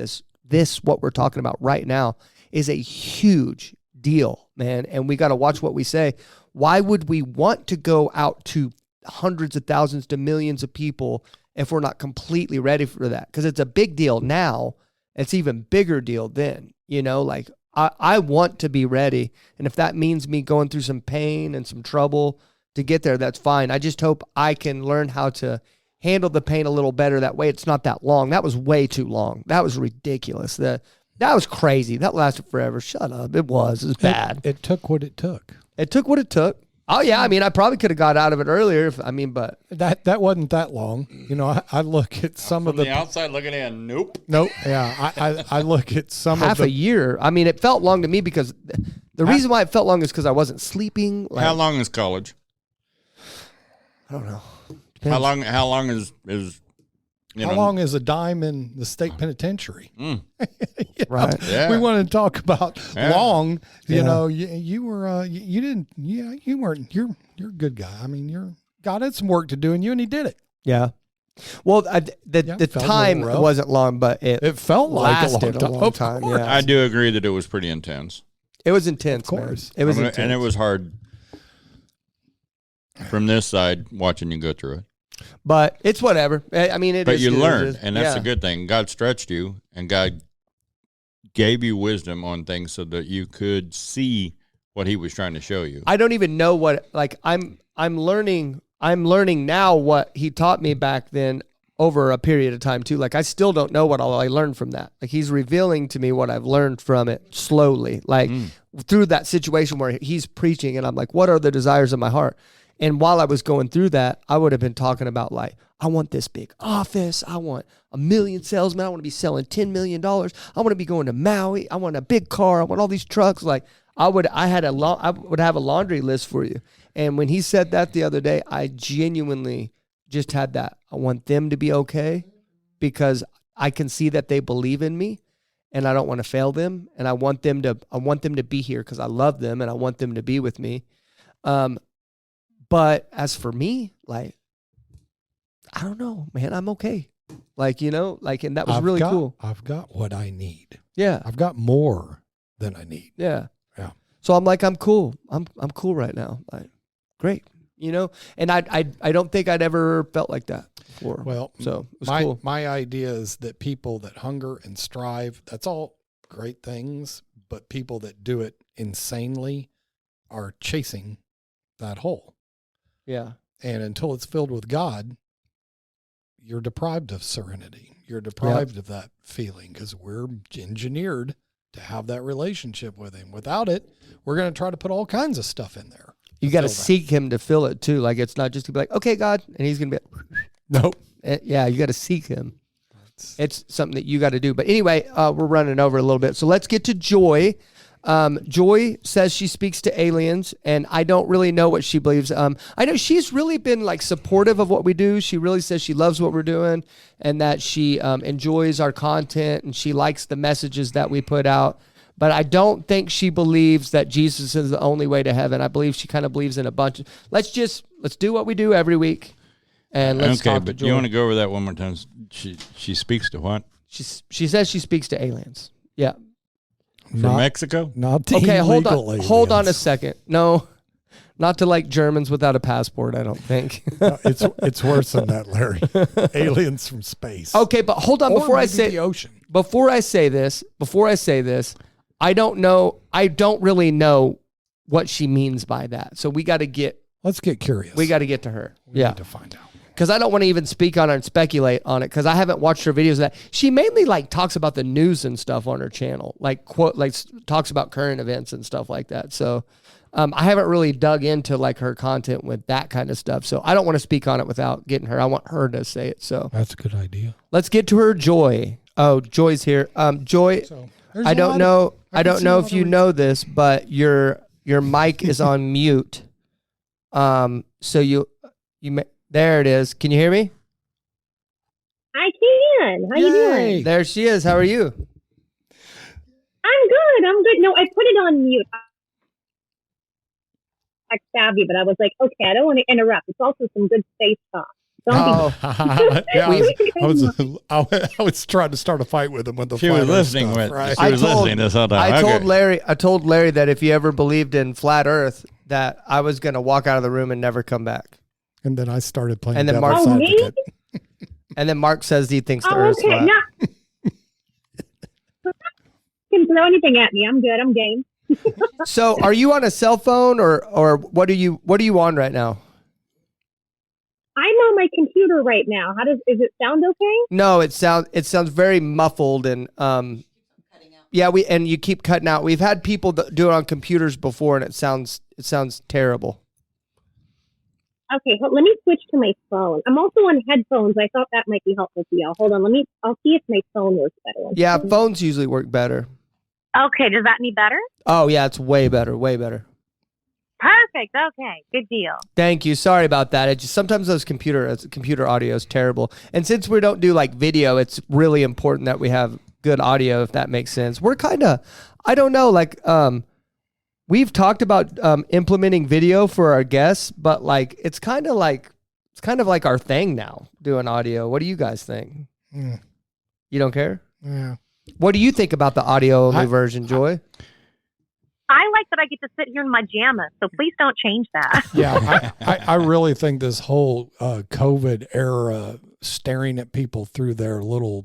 this, what we're talking about right now, is a huge deal, man. And we got to watch what we say. Why would we want to go out to hundreds of thousands to millions of people if we're not completely ready for that? Because it's a big deal now. It's even bigger deal then, like I want to be ready. And if that means me going through some pain and some trouble to get there, that's fine. I just hope I can learn how to handle the pain a little better. That way it's not that long. That was way too long. That was ridiculous. The That was crazy. That lasted forever. Shut up. It was bad. It took what it took. It took what it took. Oh yeah, I mean, I probably could have got out of it earlier. But That wasn't that long. You know, I look at some of the outside looking in. Nope. Yeah, I look at some half of a year. I mean, it felt long to me because the reason why it felt long is because I wasn't sleeping. Like, How long is college? I don't know. How long is how long is a dime in the state penitentiary? Right. Yeah. We want to talk about long. You Yeah. know, you were you didn't. Yeah, you weren't. You're a good guy. I mean, you're God had some work to do, and you did it. Yeah. Well, the felt a time little rough. wasn't long, but it felt like lasted a long time. Yeah. I do agree that it was pretty intense. It was intense, Of course. man. It was And intense. it was hard from this side watching you go through it. But it's whatever. I mean, But you good. learned, and that's yeah. a good thing. God stretched you, and God gave you wisdom on things so that you could see what He was trying to show you. I don't even know what, like, I'm learning now what He taught me back then over a period of time too. Like, I still don't know what all I learned from that. Like, He's revealing to me what I've learned from it slowly, like through that situation where He's preaching, and I'm like, what are the desires of my heart? And while I was going through that, I would have been talking about, like, I want this big office. I want 1 million salesmen. I want to be selling $10 million. I want to be going to Maui. I want a big car. I want all these trucks. Like, I would have a laundry list for you. And when He said that the other day, I genuinely just had that. I want them to be okay because I can see that they believe in me, and I don't want to fail them. And I want them to be here because I love them and I want them to be with me. But as for me, like, I don't know, man, I'm okay. Like, you know, like, and that was really cool. I've got what I need. Yeah. I've got more than I need. Yeah. Yeah. So I'm like, I'm cool. I'm cool right now. Like, great. You know, and I don't think I'd ever felt like that before. Well, so it was my cool. my idea is that people that hunger and strive, that's all great things, but people that do it insanely are chasing that hole. Yeah. And until it's filled with God, you're deprived of serenity. You're deprived of that feeling because we're engineered to have that relationship with Him. Without it, we're going to try to put all kinds of stuff in there. You got to seek Him to fill it too. Like, it's not just to be like, okay, God, and He's going to be like, nope. Yeah, you got to seek Him. It's something that you got to do. But anyway, we're running over a little bit. So let's get to Joy. Joy says she speaks to aliens, and I don't really know what she believes. I know she's really been like supportive of what we do. She really says she loves what we're doing and that she enjoys our content and she likes the messages that we put out. But I don't think she believes that Jesus is the only way to heaven. I believe she kind of believes in a bunch of, let's do what we do every week. And let's talk to but Joy. you want to go over that one more time? She speaks to what? She says she speaks to aliens. Yeah. From Mexico? Not to Okay, hold illegal on. Hold on a aliens. second. No, not to like Germans without a passport, I don't think. No, it's worse than that, Larry. Aliens from space. Okay, but hold on Or before I maybe say the ocean. before I say this, I don't really know what she means by that. So Let's get curious. we got to get to her. We Yeah. need to find out. Because I don't want to even speak on it and speculate on it because I haven't watched her videos of that. She mainly like talks about the news and stuff on her channel, like talks about current events and stuff like that. So I haven't really dug into like her content with that kind of stuff. So I don't want to speak on it without getting her. I want her to say it. So That's a good idea. let's get to her. Joy. Oh, Joy's here. Joy. So I don't know if you know this, but your mic is on mute. So you may. There it is. Can you hear me? I can. How you doing? There she is. How are you? I'm good. No, I put it on mute. Tech savvy, but I was like, okay, I don't want to interrupt. It's also some good space talk. Don't Yeah, I was trying to start a fight with him when the She was flat earth listening stuff, with. right? She was listening this whole time. I Okay. told Larry that if he ever believed in flat Earth, that I was going to walk out of the room and never come back. And then I started playing And then devil's Mark- Oh, me? advocate. And then Mark says he thinks the Oh, Earth's okay. flat. No. You can throw anything at me. I'm good. I'm game. So, are you on a cell phone or what are you on right now? I'm on my computer right now. Is it sound okay? No, it sounds very muffled and Yeah, and you keep cutting out. We've had people do it on computers before, and it sounds terrible. Okay, let me switch to my phone. I'm also on headphones. I thought that might be helpful to y'all. Hold on, I'll see if my phone works better. Yeah, phones usually work better. Okay, does that need better? Oh yeah, it's way better, way better. Perfect. Okay, good deal. Thank you. Sorry about that. It just sometimes those computer audio is terrible. And since we don't do like video, it's really important that we have good audio, if that makes sense. We're kind of, I don't know, like we've talked about implementing video for our guests, but like it's kind of like our thing now, doing audio. What do you guys think? You don't care? Yeah. What do you think about the audio only version, Joy? I like that I get to sit here in my jammas, so please don't change that. Yeah, I really think this whole COVID era, staring at people through their little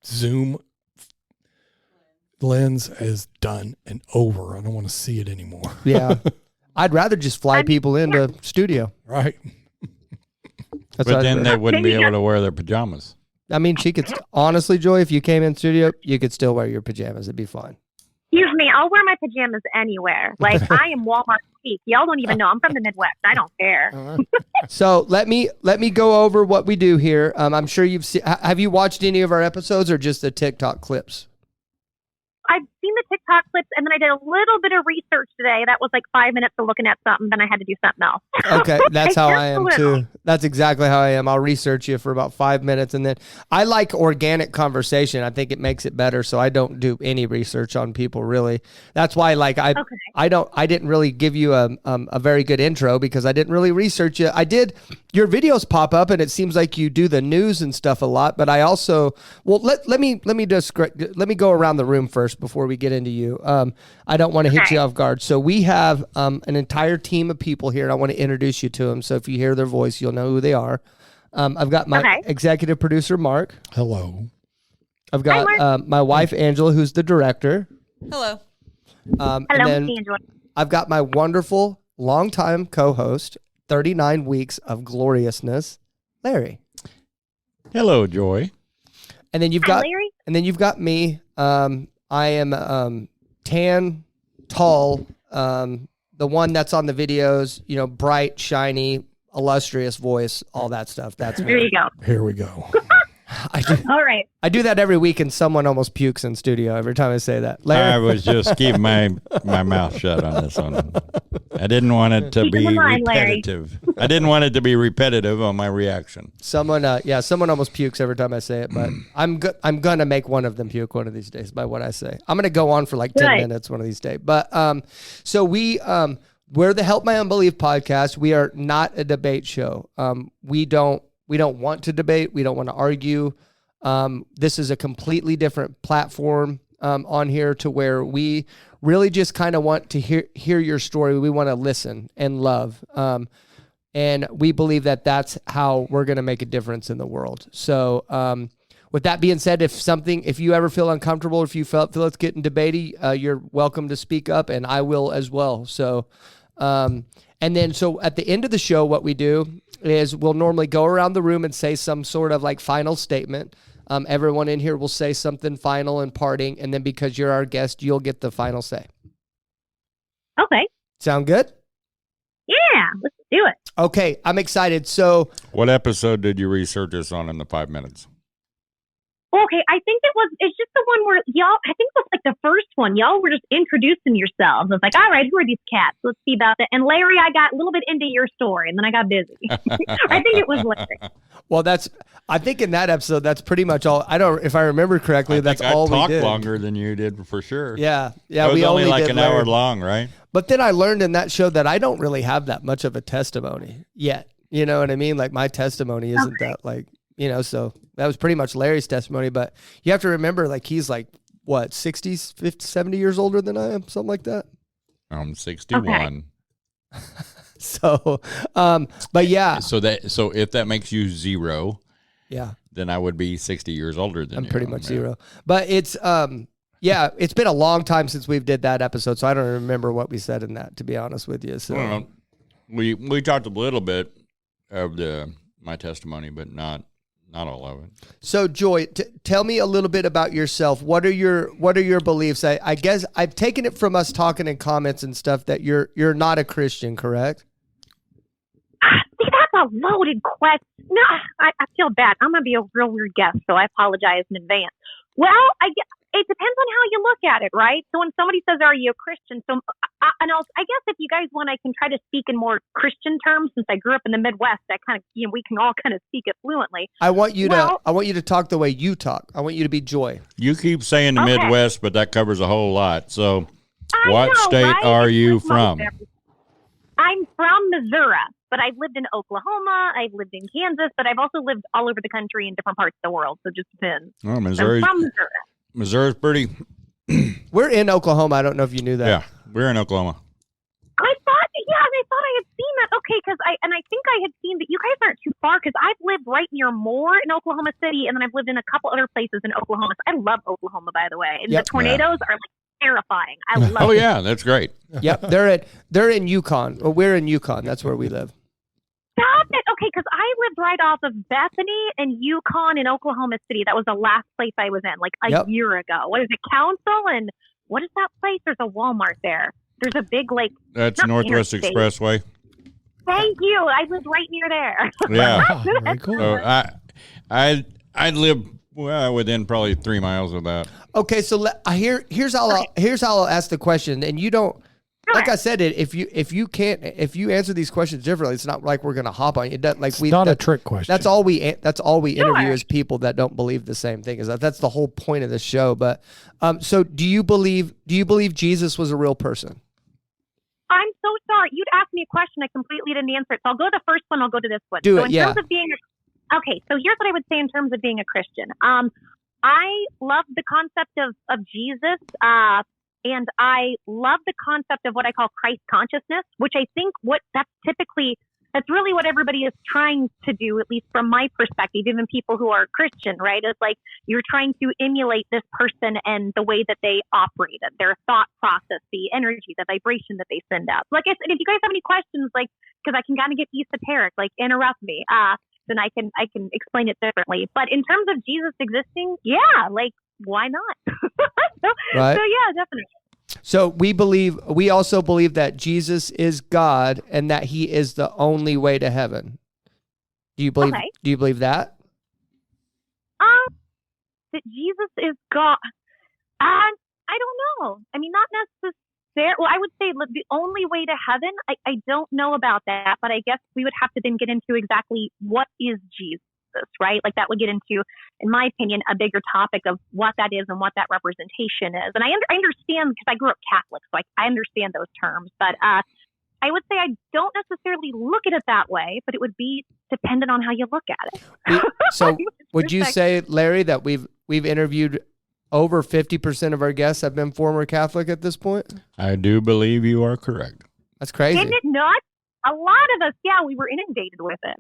Zoom lens, is done and over. I don't want to see it anymore. Yeah. I'd rather just fly people into studio. Right. But then they wouldn't be able to wear their pajamas. I mean, she could, honestly, Joy, if you came in studio, you could still wear your pajamas. It'd be fine. Excuse me, I'll wear my pajamas anywhere. Like, I am Walmart peak. Y'all don't even know. I'm from the Midwest. I don't care. So let me go over what we do here. I'm sure you've seen. Have you watched any of our episodes or just the TikTok clips? I've seen the TikTok clips, and then I did a little bit of research today. That was like 5 minutes of looking at something, then I had to do something else. Okay, that's how I am too. That's exactly how I am. I'll research you for about 5 minutes, and then I like organic conversation. I think it makes it better, so I don't do any research on people really. That's why, like, I didn't really give you a very good intro because I didn't really research you. I did. Your videos pop up, and it seems like you do the news and stuff a lot. But I also, well, let me go around the room first before we get into you. I don't want to hit you off guard. So we have an entire team of people here, and I want to introduce you to them. So if you hear their voice, you'll know who they are. I've got my executive producer, Mark. Hello. I've got my wife, Angela, who's the director. Hello. Hello, Angela. I've got my wonderful longtime co-host, 39 weeks of gloriousness, Larry. Hello, Joy. And then you've got me. I am tan, tall, the one that's on the videos, you know, bright, shiny, illustrious voice, all that stuff. That's me. There you go. Here we go. All right. I do that every week, and someone almost pukes in studio every time I say that. Larry? I was just keeping my mouth shut on this one. I didn't want it to be repetitive. I didn't want it to be repetitive on my reaction. Someone almost pukes every time I say it, but I'm gonna make one of them puke one of these days by what I say. I'm gonna go on for like 10 minutes one of these days. But so we're the Help My Unbelief podcast. We are not a debate show. We don't want to debate. We don't want to argue. This is a completely different platform on here to where we really just kind of want to hear your story. We want to listen and love. And we believe that that's how we're going to make a difference in the world. So with that being said, if you ever feel uncomfortable, or if you feel it's getting debatey, you're welcome to speak up, and I will as well. So, and then so at the end of the show, what we do is we'll normally go around the room and say some sort of like final statement. Everyone in here will say something final and parting, and then because you're our guest, you'll get the final say. Okay. Sound good? Yeah, let's do it. Okay, I'm excited. So, what episode did you research us on in the 5 minutes? Okay, I think it's just the one where y'all, I think it was like the first one. Y'all were just introducing yourselves. I was like, all right, who are these cats? Let's see about that. And Larry, I got a little bit into your story, and then I got busy. I think it was Larry. Well, I think in that episode, that's pretty much all. If I remember correctly, that's all we did. I talked longer than you did for sure. Yeah. It was only like an hour long, right? But then I learned in that show that I don't really have that much of a testimony yet. You know what I mean? Like my testimony isn't that like, you know, so that was pretty much Larry's testimony. But you have to remember, like, he's like, what, 60, 50, 70 years older than I am? Something like that. I'm 61. Okay. So, but yeah. So if that makes you zero, yeah, then I would be 60 years older than you. I'm pretty much zero. But it's, yeah, it's been a long time since we've did that episode, so I don't remember what we said in that, to be honest with you. So we talked a little bit of my testimony, but not Not all of it. So, Joy, tell me a little bit about yourself. What are your beliefs? I guess I've taken it from us talking in comments and stuff that you're not a Christian, correct? See, that's a loaded question. No, I feel bad. I'm going to be a real weird guest, so I apologize in advance. Well, it depends on how you look at it, right? So when somebody says, are you a Christian? So, I guess if you guys want, I can try to speak in more Christian terms since I grew up in the Midwest. I kind of, we can all kind of speak it fluently. I want you to talk the way you talk. I want you to be Joy. You keep saying the Midwest, but that covers a whole lot. So what state right? are you from? I'm from Missouri, but I've lived in Oklahoma. I've lived in Kansas, but I've also lived all over the country in different parts of the world. So it just depends. Oh, Missouri. I'm from Missouri. Missouri's pretty. We're in Oklahoma. I don't know if you knew that. Yeah, we're in Oklahoma. I thought I had seen that. Okay, because I think I had seen that you guys aren't too far because I've lived right near Moore in Oklahoma City, and then I've lived in a couple other places in Oklahoma. So I love Oklahoma, by the way. And the tornadoes are like terrifying. I love. Oh yeah, that's great. Yep, they're in Yukon. Well, we're in Yukon. That's where we live. Stop it. Okay, because I lived right off of Bethany and Yukon in Oklahoma City. That was the last place I was in, like a year ago. What is it, Council? And what is that place? There's a Walmart there. There's a big, like... That's Northwest Expressway. Thank you. I lived right near there. Yeah. Very cool. So I live within probably 3 miles of that. Okay, so here's how I'll ask the question, and you don't... Like I said, if you answer these questions differently, it's not like we're gonna hop on you. It's not a trick question. That's all we interview is people that don't believe the same thing. That's the whole point of the show. But so do you believe Jesus was a real person? I'm so sorry. You'd asked me a question. I completely didn't answer it. So I'll go to the first one. I'll go to this one. In terms of being okay, so here's what I would say in terms of being a Christian. I love the concept of Jesus. And I love the concept of what I call Christ consciousness, which I think that's really what everybody is trying to do, at least from my perspective, even people who are Christian, right? It's like you're trying to emulate this person and the way that they operate, their thought process, the energy, the vibration that they send out. Like I said, if you guys have any questions, like, because I can kind of get esoteric, like interrupt me, then I can explain it differently. But in terms of Jesus existing, yeah, like, why not? Right. So yeah, definitely. So we also believe that Jesus is God and that he is the only way to heaven. Do you believe that? That Jesus is God. I don't know. I mean, not necessarily. Well, I would say the only way to heaven. I don't know about that, but I guess we would have to then get into exactly what is Jesus. Right? Like that would get into, in my opinion, a bigger topic of what that is and what that representation is. And I understand because I grew up Catholic, so I understand those terms. But I would say I don't necessarily look at it that way, but it would be dependent on how you look at it. So would you say, Larry, that we've interviewed over 50% of our guests have been former Catholic at this point? I do believe you are correct. That's crazy. Isn't it not? A lot of us, we were inundated with it.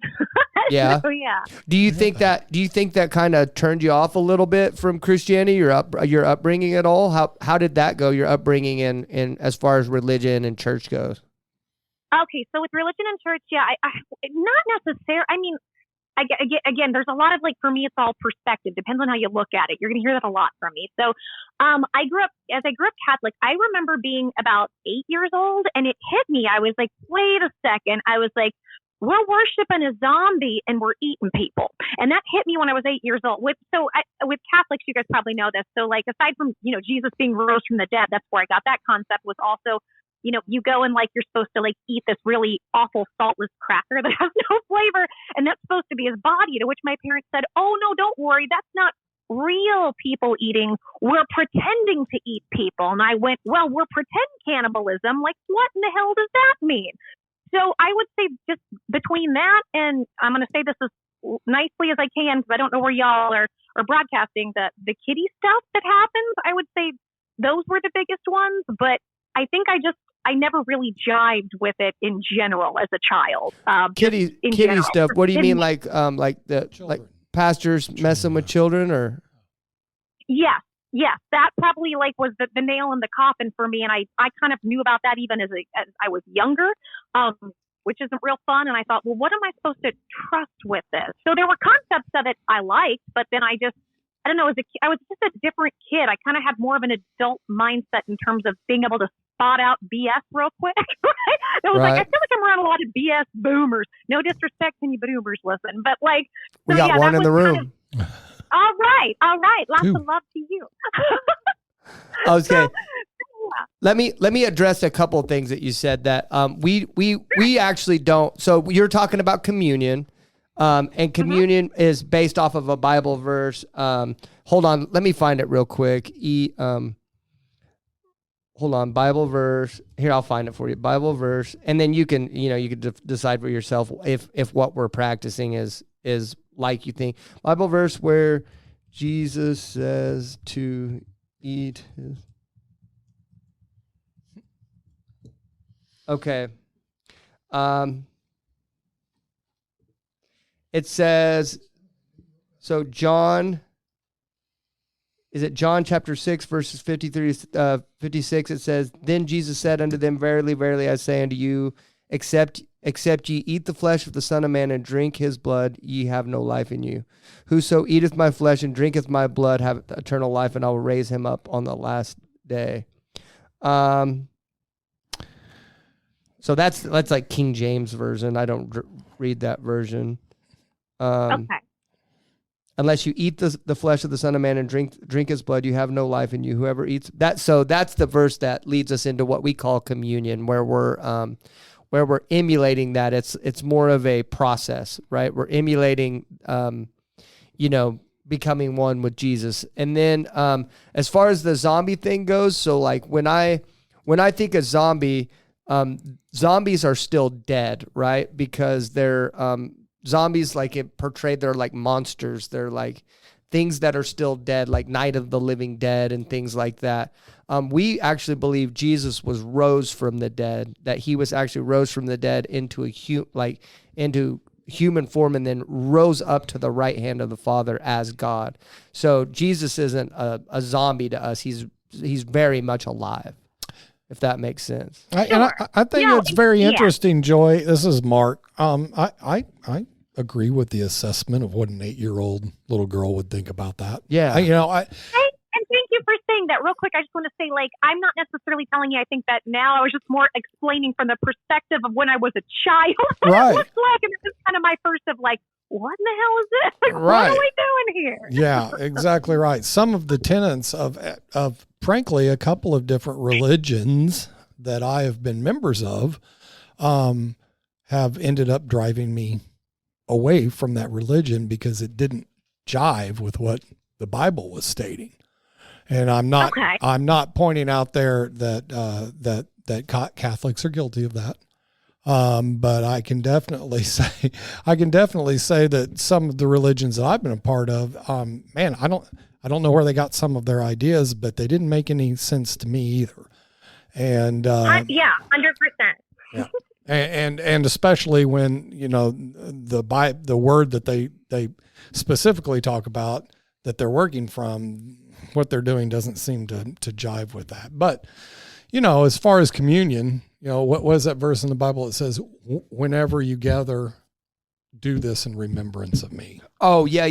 Yeah. So, yeah. Do you think that kind of turned you off a little bit from Christianity, your upbringing at all? How did that go? Your upbringing in as far as religion and church goes? Okay, so with religion and church, I not necessarily. I mean, again, there's a lot of for me, it's all perspective. Depends on how you look at it. You're going to hear that a lot from me. So, I grew up Catholic. I remember being about 8 years old, and it hit me. I was like, wait a second. I was like, we're worshiping a zombie and we're eating people, and that hit me when I was 8 years old. With Catholics, you guys probably know this. So, aside from Jesus being rose from the dead, that's where I got that concept. Was also you go and you're supposed to eat this really awful saltless cracker that has no flavor, and that's supposed to be his body, to which my parents said, oh no, don't worry, that's not real people eating. We're pretending to eat people. And I went, well, we're pretend cannibalism. Like, what in the hell does that mean? So I would say just between that, and I'm going to say this as nicely as I can because I don't know where y'all are broadcasting, the kiddie stuff that happens, I would say those were the biggest ones. But I think I never really jived with it in general as a child. Kiddie stuff. What do you mean, like pastors messing with children, or? Yes, that probably was the nail in the coffin for me, and I kind of knew about that even as I was younger. which isn't real fun. And I thought, well, what am I supposed to trust with this? So there were concepts of it I liked, but then I don't know, I was just a different kid. I kind of had more of an adult mindset in terms of being able to spot out BS real quick. Right? It was like, I feel like I'm around a lot of BS boomers. No disrespect to any boomers, listen, but like, we got one in the room. All right. Lots of love to you. Okay. Let me address a couple of things that you said that we actually don't. So you're talking about communion. And communion is based off of a Bible verse. Hold on, let me find it real quick. Hold on, Bible verse. Here, I'll find it for you. Bible verse, and then you can decide for yourself if what we're practicing is like you think. Bible verse where Jesus says to eat his. Okay. It says, so John chapter 6, verses 53 56, it says, Then Jesus said unto them, Verily, verily, I say unto you, except ye eat the flesh of the Son of Man and drink his blood, ye have no life in you. Whoso eateth my flesh and drinketh my blood have eternal life, and I will raise him up on the last day. So that's like King James version. I don't read that version. Okay. Unless you eat the flesh of the Son of Man and drink his blood, you have no life in you. Whoever eats that. So that's the verse that leads us into what we call communion, where we're emulating that. It's more of a process, right? We're emulating, becoming one with Jesus. And then as far as the zombie thing goes, so like when I think of zombie, zombies are still dead, right? Because they're zombies, like it portrayed, they're like monsters. They're like things that are still dead, like Night of the Living Dead and things like that. We actually believe Jesus was rose from the dead, that he was actually rose from the dead into into human form, and then rose up to the right hand of the Father as God. So Jesus isn't a zombie to us. He's very much alive, if that makes sense. I think it's very interesting, Joy. This is Mark. I agree with the assessment of what an 8-year-old little girl would think about that. Yeah. And thank you for saying that. Real quick, I just want to say, like, I'm not necessarily telling you I think that now. I was just more explaining from the perspective of when I was a child what it looked like. And this is kind of my first of like, what in the hell is this? Like, what are we doing here? Yeah, exactly right. Some of the tenets of frankly, a couple of different religions that I have been members of have ended up driving me away from that religion because it didn't jive with what the Bible was stating. And I'm not pointing out there that Catholics are guilty of that. But I can definitely say that some of the religions that I've been a part of, man, I don't know where they got some of their ideas, but they didn't make any sense to me either. And 100%. Yeah. And especially when, the word that they specifically talk about that they're working from, what they're doing doesn't seem to jive with that. But, as far as communion, what was that verse in the Bible that says, whenever you gather, do this in remembrance of me. Oh, yeah.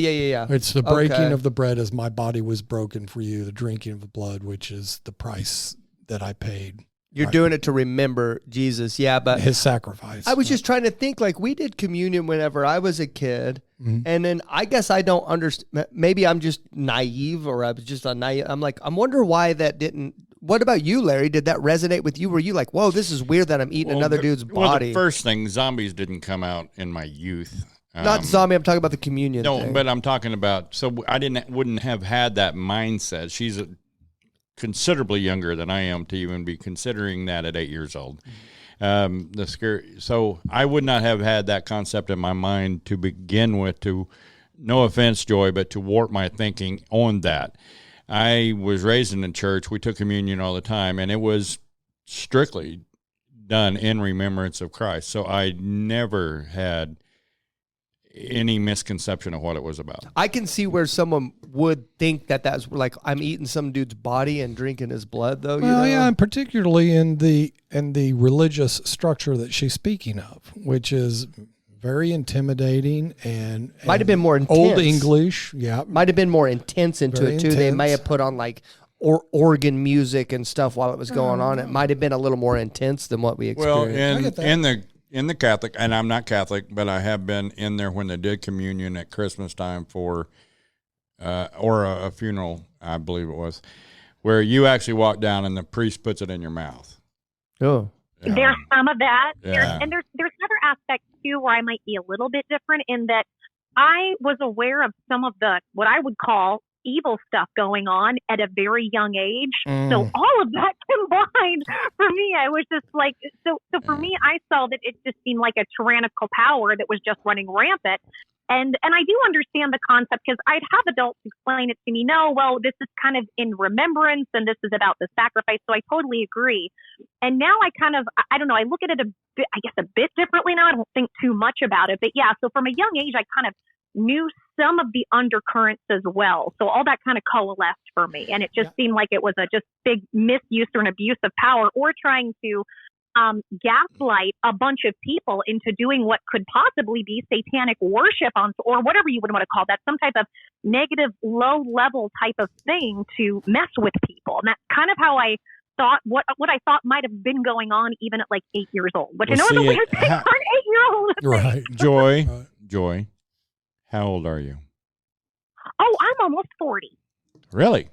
It's the breaking of the bread as my body was broken for you, the drinking of the blood, which is the price that I paid. You're doing it to remember Jesus. Yeah, but his sacrifice. I was just trying to think, like, we did communion whenever I was a kid. Mm-hmm. And then I guess I don't understand. Maybe I'm just naive, or I was just naive. I'm like, I wonder why that didn't. What about you, Larry? Did that resonate with you? Were you like, whoa, this is weird that I'm eating another dude's body? Well, the first thing, zombies didn't come out in my youth. Not zombie. I'm talking about the communion thing. But I'm talking about, so I wouldn't have had that mindset. She's considerably younger than I am to even be considering that at 8 years old. So I would not have had that concept in my mind to begin with, to, no offense, Joy, but to warp my thinking on that. I was raised in the church. We took communion all the time, and it was strictly done in remembrance of Christ. So I never had any misconception of what it was about. I can see where someone would think that that's like I'm eating some dude's body and drinking his blood, though. Well, yeah, and particularly in the religious structure that she's speaking of, which is very intimidating and might have been more intense. Old English, yeah, might have been more intense into Very it too. They intense. may have put on like organ music and stuff while it was going on. It might have been a little more intense than what we experienced. Well, I get that. in the Catholic, and I'm not Catholic, but I have been in there when they did communion at Christmas time for, or a funeral, I believe it was, where you actually walk down and the priest puts it in your mouth. Oh. There's some of that. Yeah. There's another aspect too where I might be a little bit different in that I was aware of some of the what I would call evil stuff going on at a very young age. So all of that combined for me, I was just like, so for me, I saw that it just seemed like a tyrannical power that was just running rampant. And I do understand the concept because I'd have adults explain it to me. No, well, this is kind of in remembrance and this is about the sacrifice. So I totally agree. And now I don't know, I look at it a bit differently now. I don't think too much about it. But yeah, so from a young age, I kind of knew some of the undercurrents as well. So all that kind of coalesced for me. And it just seemed like it was a just big misuse or an abuse of power or trying to gaslight a bunch of people into doing what could possibly be satanic worship on, or whatever you would want to call that, some type of negative, low level type of thing to mess with people. And that's kind of how I thought what I thought might have been going on even at like 8 years old, which I know is a weird thing for an 8-year-old. Right. Joy, how old are you? Oh, I'm almost 40. Really?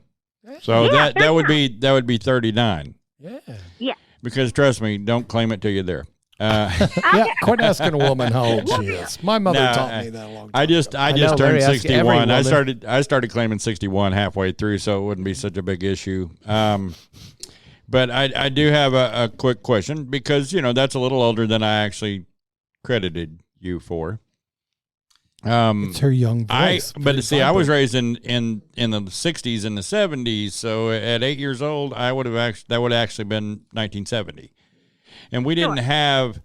So Yeah, that would be 39. Yeah. Yeah. Because trust me, don't claim it till you're there. Yeah, quit asking a woman how old she is. My mother No, taught me that a long time I just ago. know, turned Larry, ask every 61. I woman. started claiming 61 halfway through, so it wouldn't be such a big issue. But I do have a quick question because that's a little older than I actually credited you for. It's her young voice. But see, I was raised in the 60s and the 70s, so at 8 years old, that would have actually been 1970, and we didn't have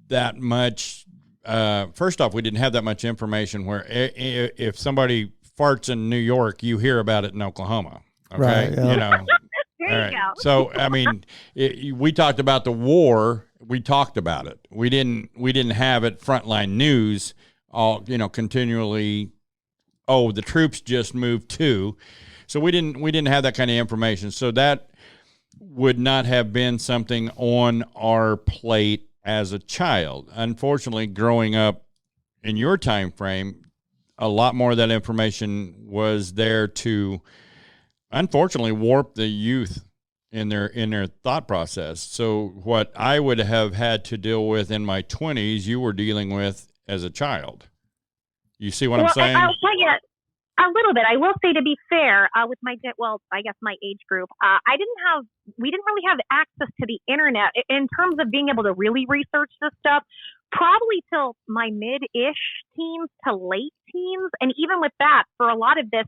that much. First off, we didn't have that much information. Where if somebody farts in New York, you hear about it in Oklahoma. Okay, Right, yeah. There you go. So I mean, we talked about the war. We talked about it. We didn't have it frontline news all continually. Oh, the troops just moved too. So we didn't have that kind of information. So that would not have been something on our plate as a child. Unfortunately, growing up in your time frame, a lot more of that information was there to, unfortunately, warp the youth in their thought process. So what I would have had to deal with in my 20s, you were dealing with as a child. You see what I'm saying? I'll tell you a little bit. I will say, to be fair, with my age group, we didn't really have access to the internet in terms of being able to really research this stuff. Probably till my mid-ish teens to late teens, and even with that, for a lot of this,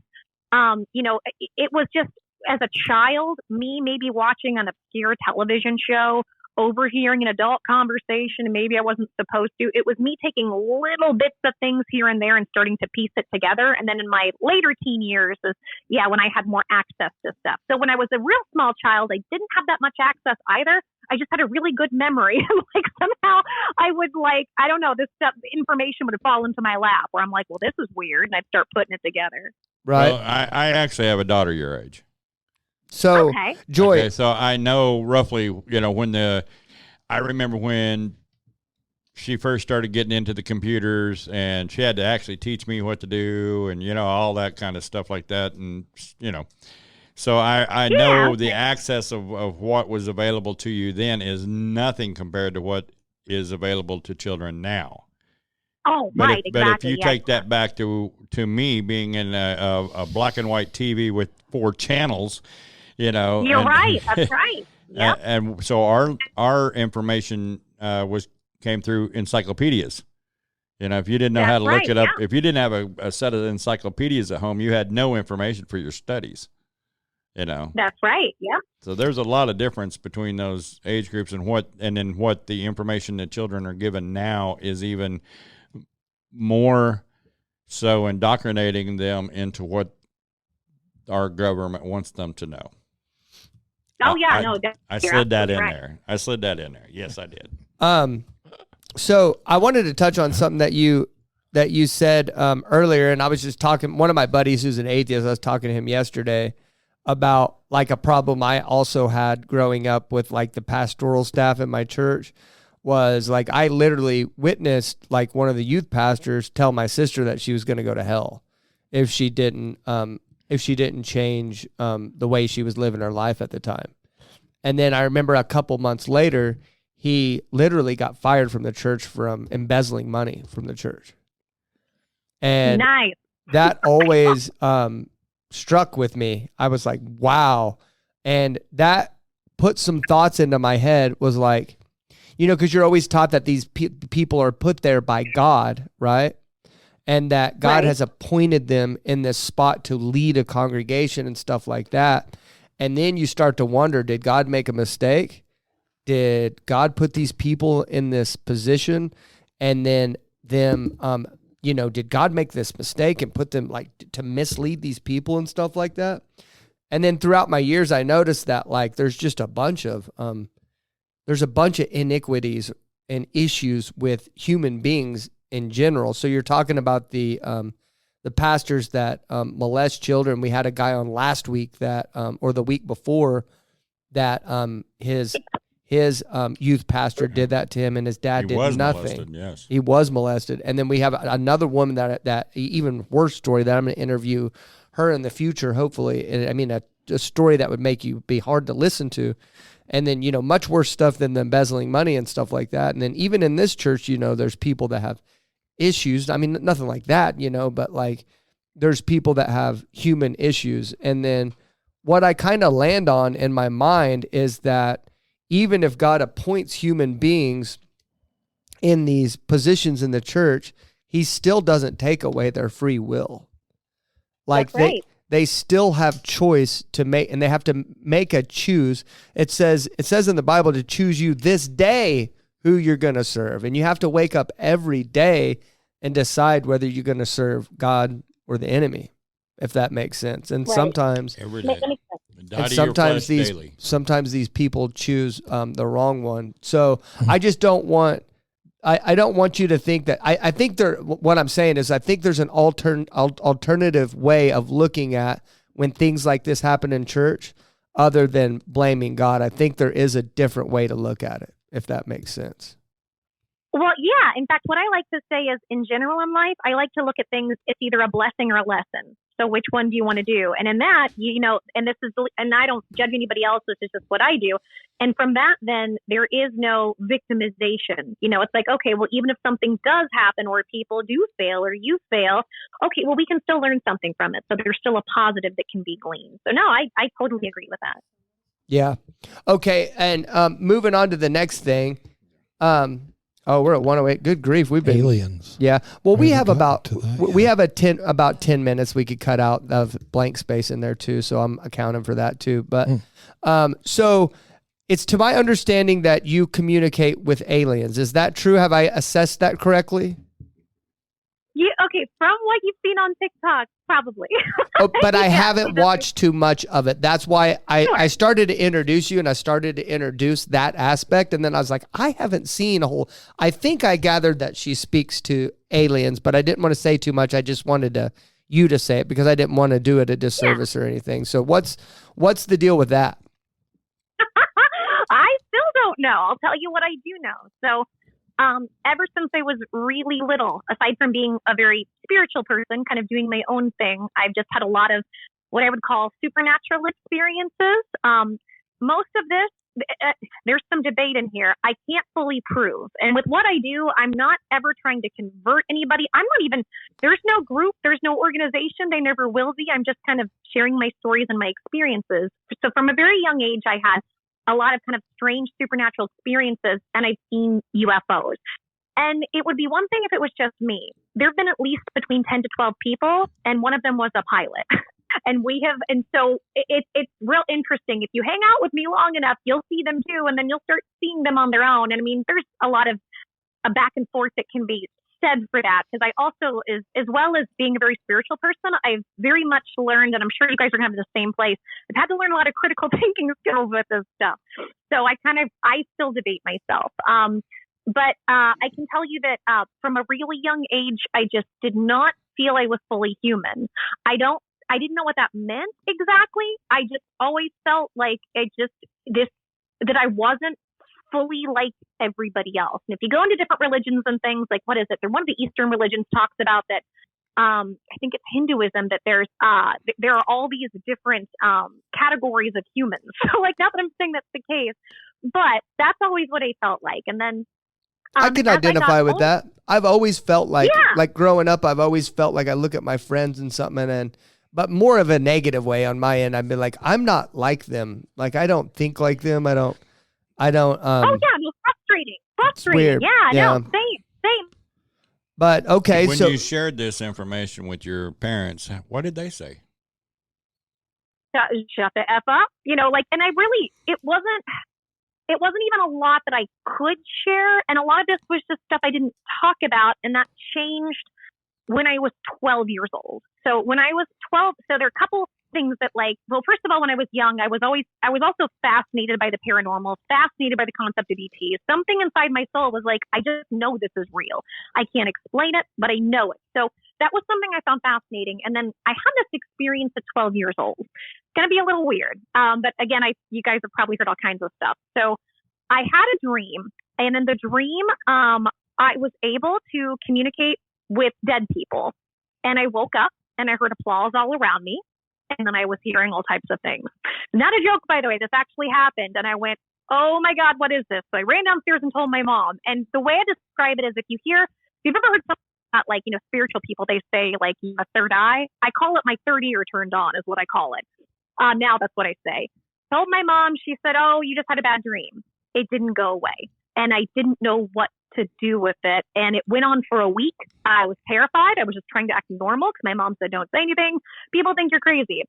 it was just, as a child, me maybe watching an obscure television show, overhearing an adult conversation, and maybe I wasn't supposed to. It was me taking little bits of things here and there and starting to piece it together. And then in my later teen years when I had more access to stuff. So when I was a real small child, I didn't have that much access either. I just had a really good memory. Like somehow I would I don't know, this stuff, information would fall into my lap where I'm like, well, this is weird. And I'd start putting it together. Right. Well, I actually have a daughter your age. So, Okay. Joy, Okay, so I know roughly, I remember when she first started getting into the computers and she had to actually teach me what to do and, all that kind of stuff like that. And, so I know the access of what was available to you then is nothing compared to what is available to children now. Oh, But right, if, exactly. But if you take that back to me being in a black and white TV with 4 channels, You're right. That's right. Yep. And so our information came through encyclopedias. If you didn't know how to look it up, if you didn't have a set of encyclopedias at home, you had no information for your studies. That's right. Yep. So there's a lot of difference between those age groups and then what the information that children are given now is even more so indoctrinating them into what our government wants them to know. Oh yeah, I you're slid that absolutely in right. there. I slid that in there. Yes, I did. So I wanted to touch on something that you said earlier, and I was just talking. One of my buddies who's an atheist, I was talking to him yesterday about like a problem I also had growing up with like the pastoral staff in my church. Was like I literally witnessed like one of the youth pastors tell my sister that she was going to go to hell if she didn't change the way she was living her life at the time. And then I remember a couple months later, he literally got fired from the church from embezzling money from the church. And Nice. that always struck with me. I was like, wow. And that put some thoughts into my head, was like, because you're always taught that these people are put there by God, right? And that God has appointed them in this spot to lead a congregation and stuff like that. And then you start to wonder, did God make a mistake? Did God put these people in this position? And then did God make this mistake and put them like to mislead these people and stuff like that? And then throughout my years, I noticed that like there's just a bunch of iniquities and issues with human beings in general. So you're talking about the pastors that molest children. We had a guy on last week that, or the week before, that his youth pastor did that to him, and his dad did nothing. Molested, yes. He was molested. And then we have another woman that even worse story that I'm going to interview her in the future, hopefully. And I mean, a story that would make you be hard to listen to. And then, much worse stuff than the embezzling money and stuff like that. And then even in this church, there's people that have issues. I mean, nothing like that, but like there's people that have human issues. And then what I kind of land on in my mind is that even if God appoints human beings in these positions in the church, he still doesn't take away their free will. Like they still have choice to make, and they have to make a choose. It says in the Bible to choose you this day who you're going to serve. And you have to wake up every day and decide whether you're going to serve God or the enemy, if that makes sense. And sometimes every day. And sometimes these people choose the wrong one. So I just don't want you to think that I think what I'm saying is I think there's an alternative way of looking at when things like this happen in church other than blaming God. I think there is a different way to look at it, if that makes sense. Well, yeah. In fact, what I like to say is, in general in life, I like to look at things, it's either a blessing or a lesson. So which one do you want to do? And in that, and I don't judge anybody else. This is just what I do. And from that, then there is no victimization. It's like, okay, well, even if something does happen or people do fail or you fail, okay, well, we can still learn something from it. So there's still a positive that can be gleaned. So no, I totally agree with that. Yeah. Okay. And moving on to the next thing. We're at 108. Good grief. We've been aliens. Yeah. Well, we have about 10 minutes we could cut out of blank space in there too. So I'm accounting for that too. But so it's to my understanding that you communicate with aliens. Is that true? Have I assessed that correctly? Yeah, okay, from what you've seen on TikTok, probably. But I haven't watched too much of it. That's why I started to introduce you, and I started to introduce that aspect, and then I was like, I haven't seen a whole... I think I gathered that she speaks to aliens, but I didn't want to say too much. I just wanted you to say it because I didn't want to do it a disservice or anything. So what's the deal with that? I still don't know. I'll tell you what I do know. So ever since I was really little, aside from being a very spiritual person, kind of doing my own thing, I've just had a lot of what I would call supernatural experiences. Most of this, there's some debate in here, I can't fully prove. And with what I do, I'm not ever trying to convert anybody. There's no group, there's no organization, they never will be. I'm just kind of sharing my stories and my experiences. So from a very young age, I had a lot of kind of strange supernatural experiences, and I've seen UFOs. And it would be one thing if it was just me. There have been at least between 10 to 12 people, and one of them was a pilot. And so it's real interesting. If you hang out with me long enough, you'll see them too, and then you'll start seeing them on their own. And I mean, there's a lot of a back and forth that can be said for that, because I also, as well as being a very spiritual person, I've very much learned, and I'm sure you guys are going to have the same place, I've had to learn a lot of critical thinking skills with this stuff. So I still debate myself. But I can tell you that from a really young age, I just did not feel I was fully human. I didn't know what that meant exactly. I just always felt like that I wasn't fully like everybody else. And if you go into different religions and things, like, what is it? One of the Eastern religions talks about that. I think it's Hinduism, that there are all these different categories of humans. So, like, not that I'm saying that's the case, but that's always what I felt like. And then I can identify with that. I've always felt like growing up, I've always felt like I look at my friends and something, but more of a negative way on my end. I've been like, I'm not like them. Like, I don't think like them. I don't. Oh yeah, no, frustrating. Yeah, no, same. But okay, when so you shared this information with your parents, what did they say? Shut the F up. Like, and it wasn't even a lot that I could share. And a lot of this was just stuff I didn't talk about. And that changed when I was 12 years old. So when I was 12, so there are a couple things that, like, well, first of all, when I was young, I was also fascinated by the paranormal, fascinated by the concept of ETs. Something inside my soul was like, I just know this is real. I can't explain it, but I know it. So that was something I found fascinating. And then I had this experience at 12 years old. It's going to be a little weird. But again, you guys have probably heard all kinds of stuff. So I had a dream, and in the dream, I was able to communicate with dead people. And I woke up and I heard applause all around me. And then I was hearing all types of things. Not a joke, by the way. This actually happened. And I went, oh my God, what is this? So I ran downstairs and told my mom. And the way I describe it is, if you've ever heard something about, like, spiritual people, they say, like, a third eye. I call it my third ear turned on, is what I call it. Now that's what I say. Told my mom, she said, oh, you just had a bad dream. It didn't go away. And I didn't know what to do with it. And it went on for a week. I was terrified. I was just trying to act normal because my mom said, don't say anything. People think you're crazy.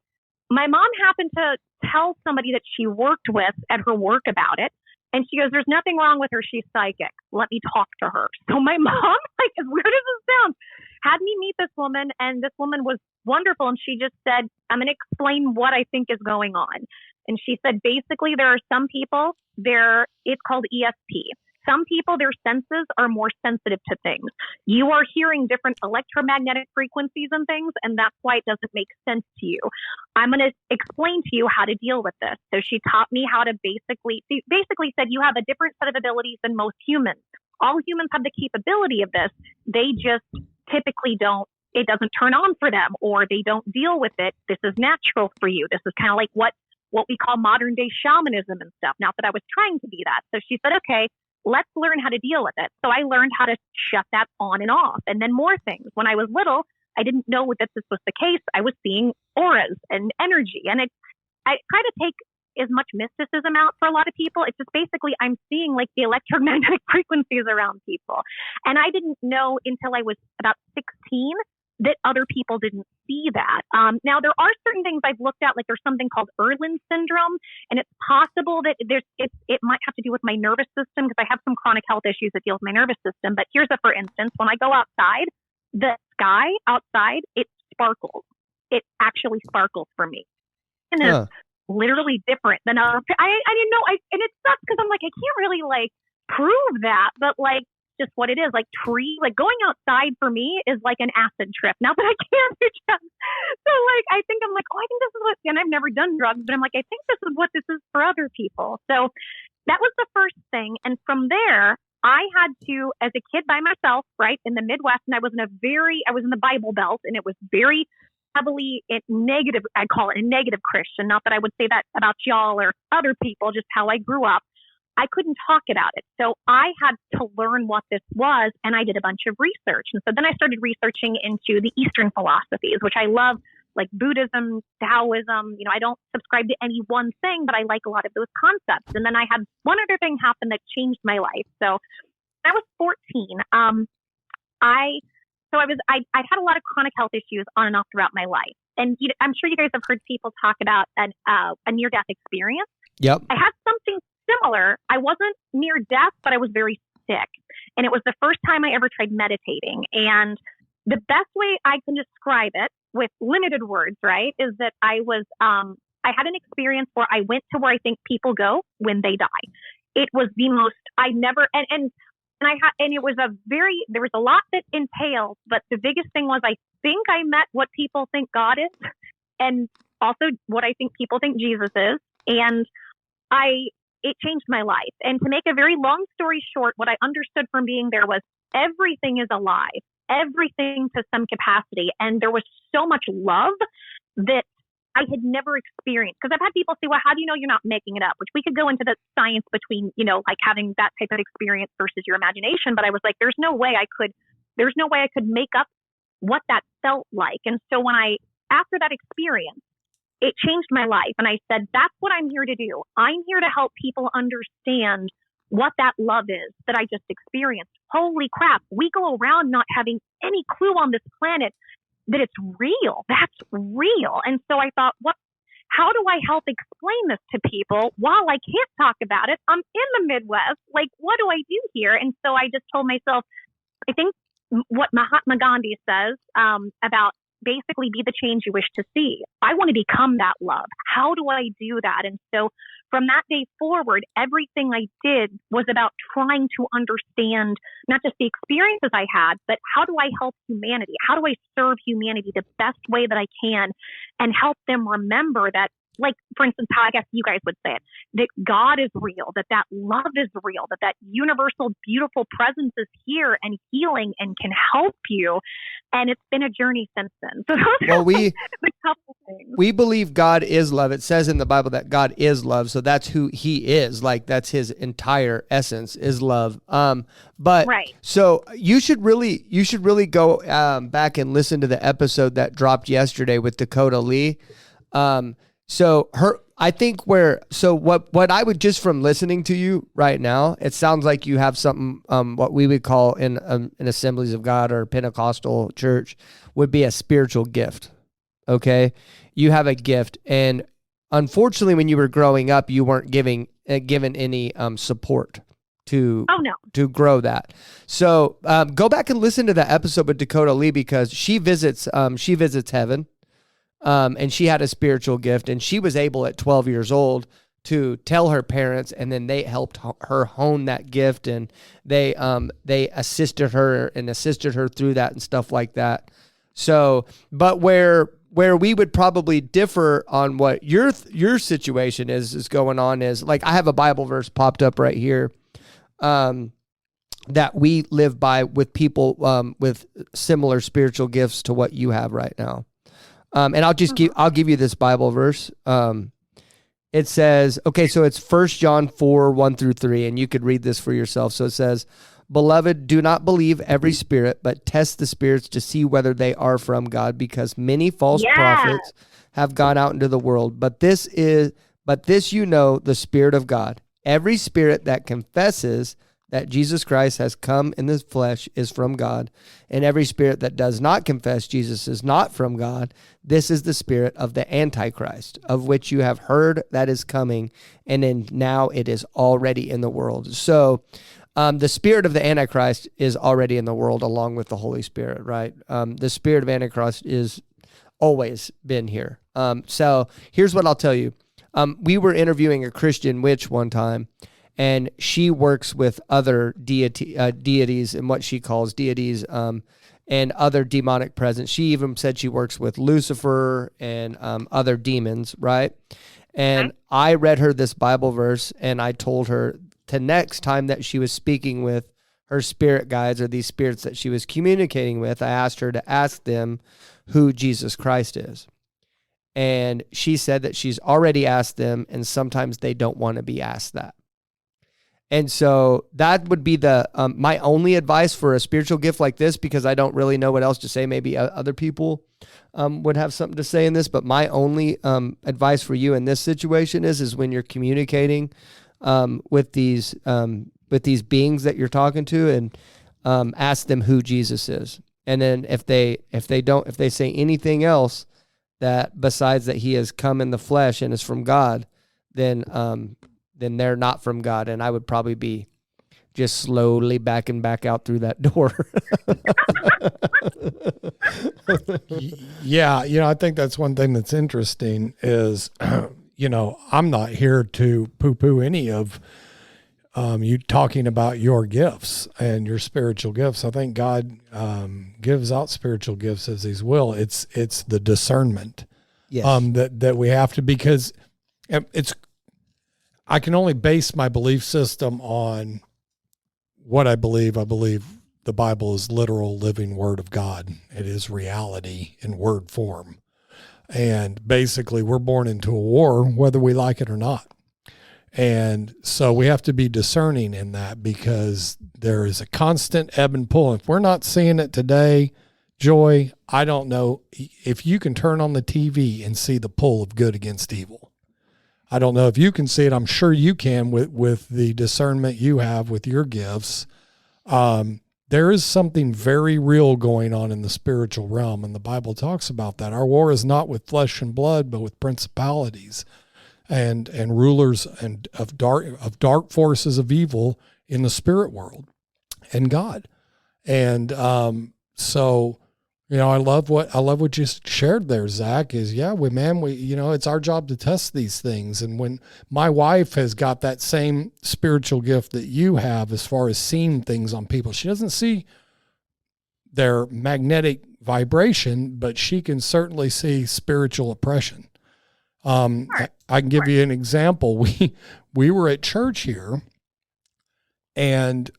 My mom happened to tell somebody that she worked with at her work about it. And she goes, there's nothing wrong with her. She's psychic. Let me talk to her. So my mom, like, as weird as it sounds, had me meet this woman. And this woman was wonderful. And she just said, I'm going to explain what I think is going on. And she said, basically, there are some people it's called ESP. Some people, their senses are more sensitive to things. You are hearing different electromagnetic frequencies and things, and that's why it doesn't make sense to you. I'm going to explain to you how to deal with this. So she taught me how to basically said, you have a different set of abilities than most humans. All humans have the capability of this. They just typically don't. It doesn't turn on for them, or they don't deal with it. This is natural for you. This is kind of like what we call modern day shamanism and stuff. Not that I was trying to be that. So she said, okay, let's learn how to deal with it. So I learned how to shut that on and off. And then more things. When I was little, I didn't know that this was the case. I was seeing auras and energy. And I try to take as much mysticism out for a lot of people. It's just basically I'm seeing, like, the electromagnetic frequencies around people. And I didn't know until I was about 16 that other people didn't see that. Now, there are certain things I've looked at, like there's something called Irlen syndrome, and it's possible that it might have to do with my nervous system, because I have some chronic health issues that deal with my nervous system. But here's for instance, when I go outside, the sky outside, it sparkles. It actually sparkles for me. And it's literally different than other. I didn't know. And it sucks because I'm like, I can't really, like, prove that, but, like, just what it is. Like, going outside for me is like an acid trip. Not that I can't do drugs. So, like, I think I'm like, oh, I think this is what, and I've never done drugs, but I'm like, I think this is what this is for other people. So that was the first thing. And from there, I had to, as a kid by myself, right, in the Midwest, and I was in the Bible Belt, and it was very heavily negative. I call it a negative Christian. Not that I would say that about y'all or other people, just how I grew up. I couldn't talk about it. So I had to learn what this was, and I did a bunch of research. And so then I started researching into the Eastern philosophies, which I love, like Buddhism, Taoism. I don't subscribe to any one thing, but I like a lot of those concepts. And then I had one other thing happen that changed my life. So when I was 14, I had a lot of chronic health issues on and off throughout my life. And I'm sure you guys have heard people talk about a near-death experience. Yep. I had something similar. I wasn't near death, but I was very sick. And it was the first time I ever tried meditating. And the best way I can describe it with limited words, right, is that I had an experience where I went to where I think people go when they die. It was the most, I never, and it was there was a lot that entailed, but the biggest thing was I think I met what people think God is, and also what I think people think Jesus is. And it changed my life. And to make a very long story short, what I understood from being there was everything is alive, everything to some capacity. And there was so much love that I had never experienced. Because I've had people say, well, how do you know you're not making it up? Which we could go into the science between, like having that type of experience versus your imagination. But I was like, there's no way I could make up what that felt like. And so after that experience, it changed my life. And I said, that's what I'm here to do. I'm here to help people understand what that love is that I just experienced. Holy crap. We go around not having any clue on this planet that it's real. That's real. And so I thought, how do I help explain this to people while I can't talk about it? I'm in the Midwest. Like, what do I do here? And so I just told myself, I think what Mahatma Gandhi says about basically be the change you wish to see. I want to become that love. How do I do that? And so from that day forward, everything I did was about trying to understand not just the experiences I had, but how do I help humanity? How do I serve humanity the best way that I can and help them remember that, like, for instance, how I guess you guys would say it, that God is real, that love is real, that universal, beautiful presence is here and healing and can help you. And it's been a journey since then. So those the couple things. We believe God is love. It says in the Bible that God is love. So that's who he is. Like, that's his entire essence is love. But right. So you should really go back and listen to the episode that dropped yesterday with Dakota Lee. What I would, just from listening to you right now, it sounds like you have something, what we would call in Assemblies of God or Pentecostal church would be a spiritual gift. Okay. You have a gift. And unfortunately, when you were growing up, you weren't given any, support to grow that. So, go back and listen to that episode with Dakota Lee, because she visits heaven. And she had a spiritual gift, and she was able at 12 years old to tell her parents, and then they helped her hone that gift, and they assisted her through that and stuff like that. So, but where we would probably differ on what your situation is going on is, like, I have a Bible verse popped up right here, that we live by with people, with similar spiritual gifts to what you have right now. And I'll give you this Bible verse. It says, okay, so it's 1 John 4, 1-3, and you could read this for yourself. So it says, "Beloved, do not believe every spirit, but test the spirits to see whether they are from God, because many false prophets have gone out into the world. But this you know, the Spirit of God. Every spirit that confesses that Jesus Christ has come in the flesh is from God, and every spirit that does not confess Jesus is not from God. This is the spirit of the Antichrist, of which you have heard that is coming, and now it is already in the world." So the spirit of the Antichrist is already in the world along with the Holy Spirit, right? The spirit of Antichrist is always been here. So here's what I'll tell you. We were interviewing a Christian witch one time, and she works with other deities and what she calls deities, and other demonic presence. She even said she works with Lucifer and other demons, right? And I read her this Bible verse, and I told her the next time that she was speaking with her spirit guides, or these spirits that she was communicating with, I asked her to ask them who Jesus Christ is. And she said that she's already asked them, and sometimes they don't want to be asked that. And so that would be the my only advice for a spiritual gift like this, because I don't really know what else to say. Maybe other people would have something to say in this, but my only advice for you in this situation is when you're communicating with these beings that you're talking to, and ask them who Jesus is. And then if they say anything else that besides that he has come in the flesh and is from God, then they're not from God, and I would probably be just slowly backing back out through that door. Yeah, I think that's one thing that's interesting is, I'm not here to poo-poo any of you talking about your gifts and your spiritual gifts. I think God gives out spiritual gifts as His will. It's the discernment Yes. that we have to, because I can only base my belief system on what I believe. I believe the Bible is literal living word of God. It is reality in word form. And basically we're born into a war, whether we like it or not. And so we have to be discerning in that, because there is a constant ebb and pull. If we're not seeing it today, Joy, I don't know if you can turn on the TV and see the pull of good against evil. I don't know if you can see it. I'm sure you can with the discernment you have with your gifts. There is something very real going on in the spiritual realm, and the Bible talks about that. Our war is not with flesh and blood, but with principalities and rulers and of dark forces of evil in the spirit world and God. And so, I love what you shared there, Zach, is it's our job to test these things. And when my wife has got that same spiritual gift that you have, as far as seeing things on people, she doesn't see their magnetic vibration, but she can certainly see spiritual oppression. I can give you an example. We were at church here, and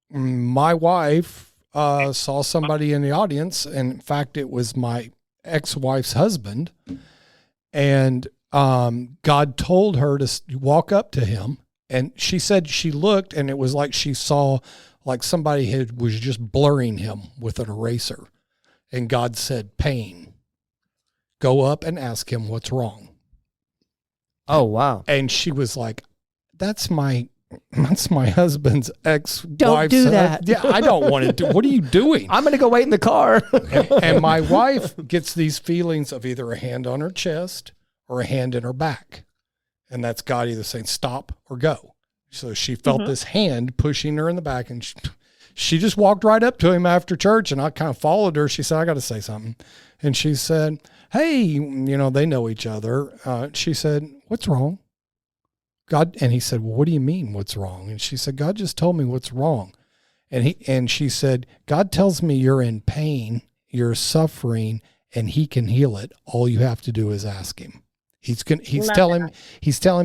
my wife saw somebody in the audience, and in fact, it was my ex-wife's husband, and God told her to walk up to him, and she said she looked, and it was like she saw like somebody was just blurring him with an eraser, and God said, "Pain. Go up and ask him what's wrong." Oh, wow. And she was like, that's my husband's ex-wife's. Don't do that. Yeah, I don't want to do. What are you doing? I'm going to go wait in the car. And my wife gets these feelings of either a hand on her chest or a hand in her back. And that's God either saying stop or go. So she felt this hand pushing her in the back, and she just walked right up to him after church, and I kind of followed her. She said, I got to say something. And she said, hey, they know each other. She said, what's wrong? God. And he said, well, what do you mean what's wrong? And she said, God just told me what's wrong. And she said, God tells me you're in pain, you're suffering, and he can heal it. All you have to do is ask him. He's telling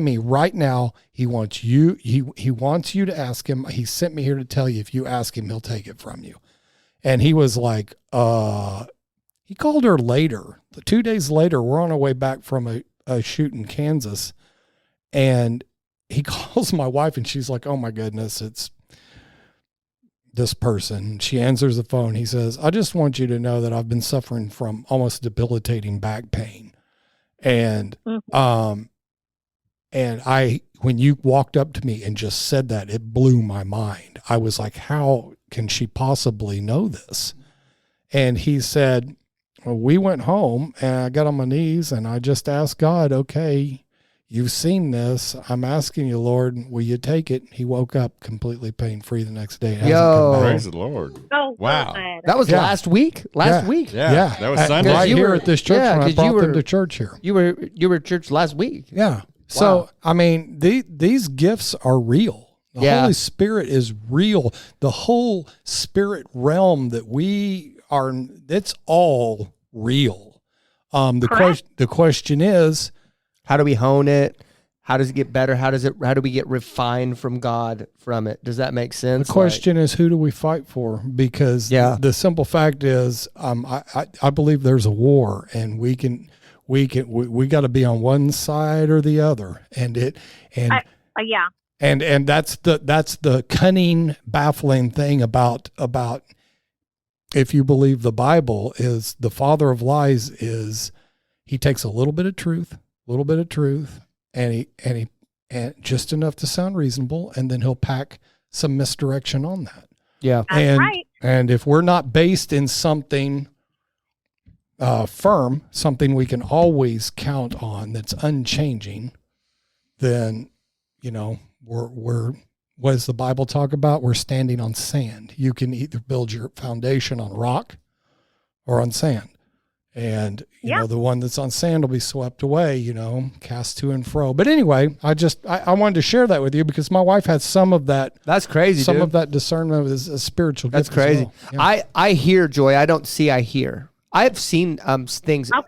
me right now, he wants you to ask him. He sent me here to tell you, if you ask him, he'll take it from you. And he was like, he called her later. 2 days later, we're on our way back from a shoot in Kansas, and he calls my wife, and she's like, oh my goodness, it's this person. She answers the phone. He says, I just want you to know that I've been suffering from almost debilitating back pain. And, when you walked up to me and just said that, it blew my mind. I was like, how can she possibly know this? And he said, well, we went home, and I got on my knees, and I just asked God, okay, you've seen this. I'm asking you, Lord, will you take it? He woke up completely pain-free the next day. Praise the Lord. Oh, wow. good. That was last week? Last week? Yeah. That was Sunday. Right here at this church when I brought them to church here. You were at church last week. Yeah. So, I mean, these gifts are real. The Holy Spirit is real. The whole spirit realm that we are, it's all real. The question is, how do we hone it? How does it get better? How do we get refined from God from it? Does that make sense? The question is, who do we fight for? Because the simple fact is, I believe there's a war, and we got to be on one side or the other. And that's the cunning, baffling thing about if you believe the Bible is the father of lies, is he takes a little bit of truth, and just enough to sound reasonable, and then he'll pack some misdirection on that. Yeah. That's right. And if we're not based in something firm, something we can always count on that's unchanging, then we're what does the Bible talk about? We're standing on sand. You can either build your foundation on rock or on sand. And, you know, the one that's on sand will be swept away, you know, cast to and fro. But anyway, I wanted to share that with you because my wife has some of that. That's crazy, Some dude. of that discernment is a spiritual gift. That's crazy. As well. Yeah. I hear, Joy. I don't see, I hear. I've seen things a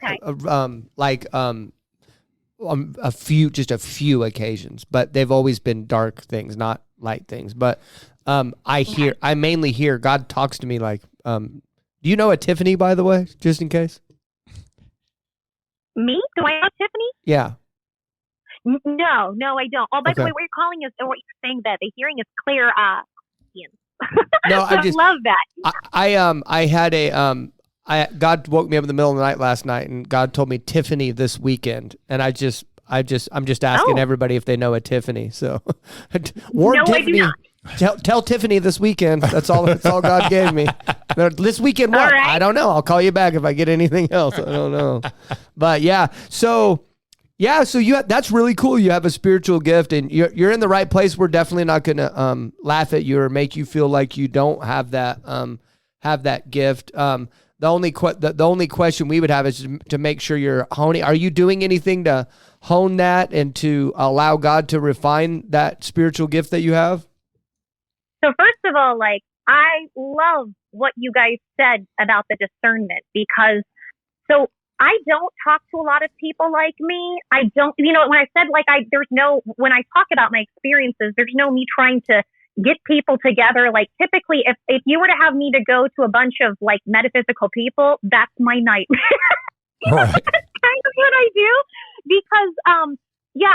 few occasions, but they've always been dark things, not light things. But I mainly hear God talks to me like, do you know a Tiffany, by the way, just in case? Me? Do I know Tiffany? Yeah. No, I don't. Oh, by the Okay. way, what you're calling is, or what you're saying that the hearing is clear. No, I love that. I had God woke me up in the middle of the night last night, and God told me Tiffany this weekend, and I'm just asking everybody if they know a Tiffany. So, warn No, Tiffany. I do not. Tell Tiffany this weekend. That's all God gave me. This weekend, what? All right. I don't know. I'll call you back if I get anything else. I don't know. But yeah, so that's really cool. You have a spiritual gift, and you're in the right place. We're definitely not going to laugh at you or make you feel like you don't have that gift. The only question we would have is to make sure you're honing. Are you doing anything to hone that and to allow God to refine that spiritual gift that you have? So first of all, like, I love what you guys said about the discernment, because so I don't talk to a lot of people like me. I don't, when I said when I talk about my experiences, there's no me trying to get people together. Like, typically, if you were to have me to go to a bunch of like metaphysical people, that's my nightmare. Right. That's kind of what I do, because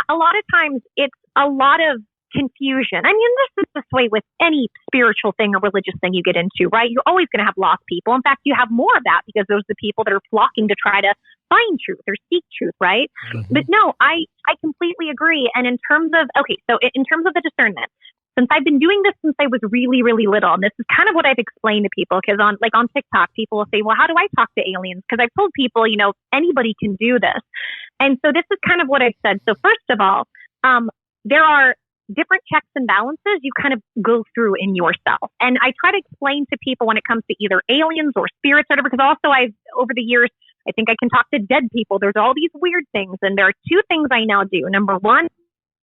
a lot of times it's a lot of confusion. I mean, this is this way with any spiritual thing or religious thing you get into, right? You're always going to have lost people. In fact, you have more of that because those are the people that are flocking to try to find truth or seek truth, right? Mm-hmm. But no, I completely agree. And in terms of the discernment, since I've been doing this since I was really, really little, and this is kind of what I've explained to people, because on TikTok, people will say, well, how do I talk to aliens? Because I've told people, anybody can do this. And so this is kind of what I've said. So first of all, there are different checks and balances you kind of go through in yourself. And I try to explain to people when it comes to either aliens or spirits or whatever, because also over the years, I think I can talk to dead people. There's all these weird things. And there are two things I now do. Number one,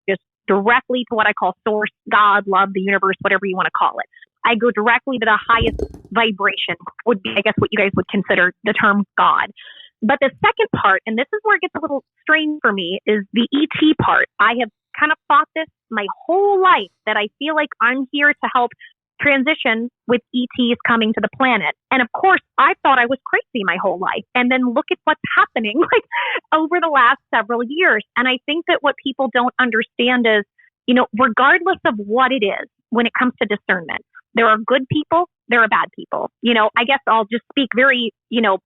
just directly to what I call source, God, love, the universe, whatever you want to call it. I go directly to the highest vibration, would be, I guess, what you guys would consider the term God. But the second part, and this is where it gets a little strange for me, is the ET part. I have kind of thought this my whole life, that I feel like I'm here to help transition with ETs coming to the planet. And of course, I thought I was crazy my whole life. And then look at what's happening like over the last several years. And I think that what people don't understand is, regardless of what it is, when it comes to discernment, there are good people, there are bad people. I guess I'll just speak very,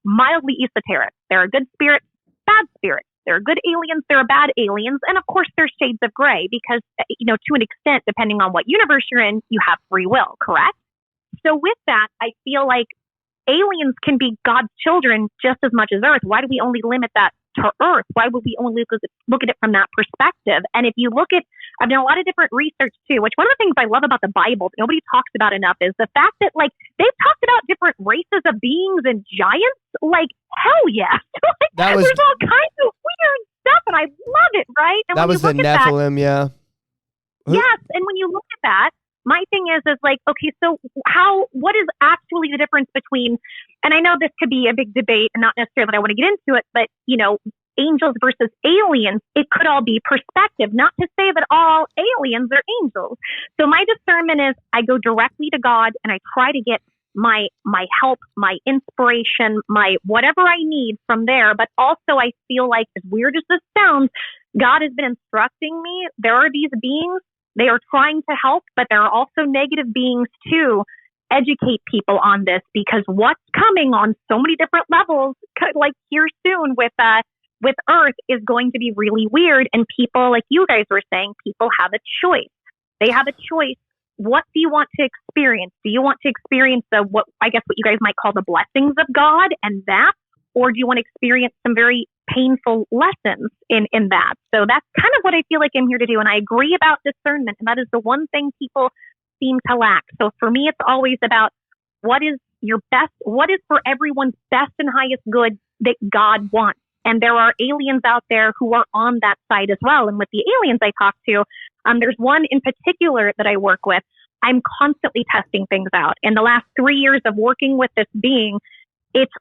mildly esoteric. There are good spirits, bad spirits. There are good aliens, there are bad aliens. And of course, there's shades of gray because, to an extent, depending on what universe you're in, you have free will, correct? So with that, I feel like aliens can be God's children just as much as Earth. Why do we only limit that to Earth? Why would we only look at it from that perspective? And if you look at, I've done a lot of different research too, which one of the things I love about the Bible that nobody talks about enough is the fact that like they've talked about different races of beings and giants. Like, hell yes. There's all kinds of weird stuff and I love it, right? And that was the Nephilim, yeah. Yes, and when you look at that, my thing is like, okay, so what is actually the difference between, and I know this could be a big debate and not necessarily that I want to get into it, but, angels versus aliens, it could all be perspective, not to say that all aliens are angels. So my discernment is I go directly to God and I try to get my help, my inspiration, my whatever I need from there. But also I feel like, as weird as this sounds, God has been instructing me. There are these beings. They are trying to help, but there are also negative beings too. Educate people on this, because what's coming on so many different levels, like here soon with Earth, is going to be really weird. And people, like you guys were saying, people have a choice. They have a choice. What do you want to experience? Do you want to experience what you guys might call the blessings of God and that? Or do you want to experience some very painful lessons in that. So that's kind of what I feel like I'm here to do. And I agree about discernment. And that is the one thing people seem to lack. So for me, it's always about what is your best, what is for everyone's best and highest good that God wants. And there are aliens out there who are on that side as well. And with the aliens I talk to, there's one in particular that I work with. I'm constantly testing things out. In the last 3 years of working with this being, it's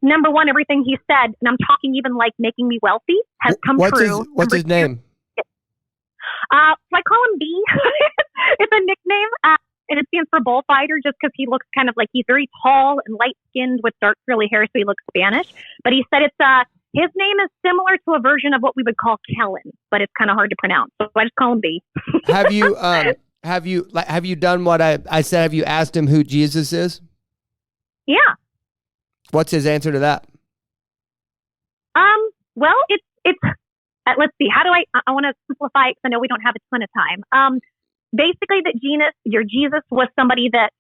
number one, everything he said, and I'm talking even like making me wealthy, has come true. What's his name? So I call him B. It's a nickname. And it stands for bullfighter just because he looks kind of like he's very tall and light skinned with dark curly hair, so he looks Spanish. But he said his name is similar to a version of what we would call Kellen, but it's kind of hard to pronounce. So I just call him B. Have you done what I said? Have you asked him who Jesus is? Yeah. What's his answer to that? Well, it's let's see. How do I want to simplify it because I know we don't have a ton of time. Basically that Jesus was somebody that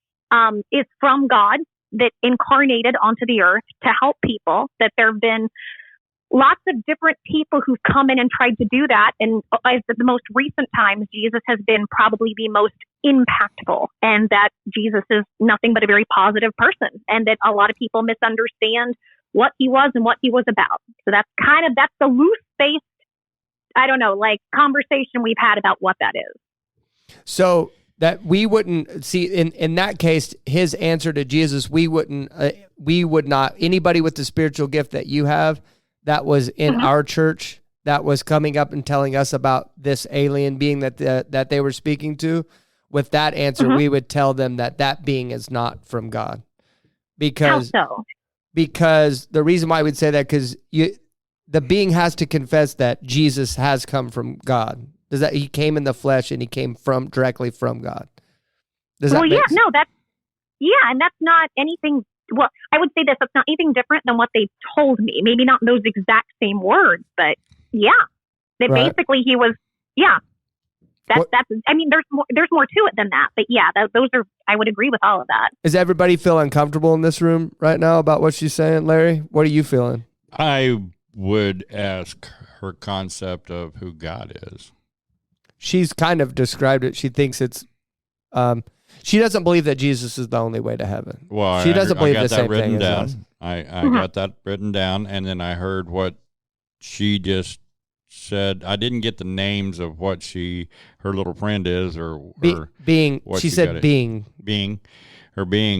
is from God, that incarnated onto the earth to help people, that there have been lots of different people who've come in and tried to do that. And as the most recent times, Jesus has been probably the most impactful, and that Jesus is nothing but a very positive person, and that a lot of people misunderstand what he was and what he was about. So that's the loose-based, I don't know, like conversation we've had about what that is. So that we wouldn't see in that case, his answer to Jesus, we would not, anybody with the spiritual gift that you have, that was in our church, that was coming up and telling us about this alien being that they were speaking to, with that answer, we would tell them that being is not from God. Because, how so? Because the reason why I would say that, because the being has to confess that Jesus has come from God. Does that he came in the flesh and he came directly from God? Does that make sense? And that's not anything. Well, I would say this: it's not anything different than what they told me. Maybe not those exact same words, but yeah, that right. Basically he was. Yeah, that's. I mean, there's more to it than that, but yeah, those are. I would agree with all of that. Does everybody feel uncomfortable in this room right now about what she's saying, Larry? What are you feeling? I would ask her concept of who God is. She's kind of described it. She thinks it's, she doesn't believe that Jesus is the only way to heaven. Well, she doesn't believe the same thing down. as us. I got that written down, and then I heard what she just said. I didn't get the names of what her little friend is, or being. She said her being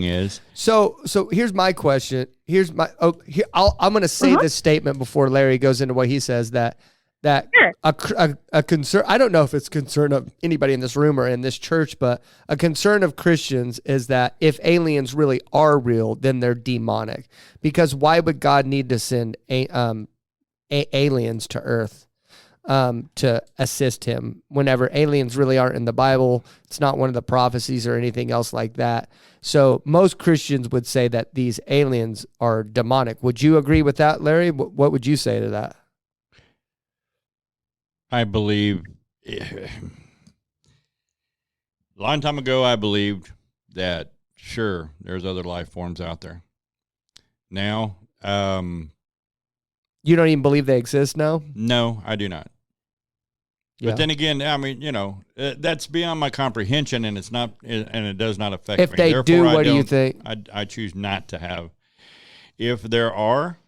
is. So here's my question. I'm going to say this statement before Larry goes into what he says, that Sure. a concern, I don't know if it's concern of anybody in this room or in this church, but a concern of Christians is that if aliens really are real, then they're demonic. Because why would God need to send aliens to Earth to assist him whenever aliens really aren't in the Bible? It's not one of the prophecies or anything else like that. So most Christians would say that these aliens are demonic. Would you agree with that, Larry? What would you say to that? I believe a long time ago, I believed that, sure, there's other life forms out there. Now, you don't even believe they exist now? No, I do not. Yeah. But then again, I mean, that's beyond my comprehension, and it's not, and it does not affect me. If they do, what do you think? I choose not to have. If there are,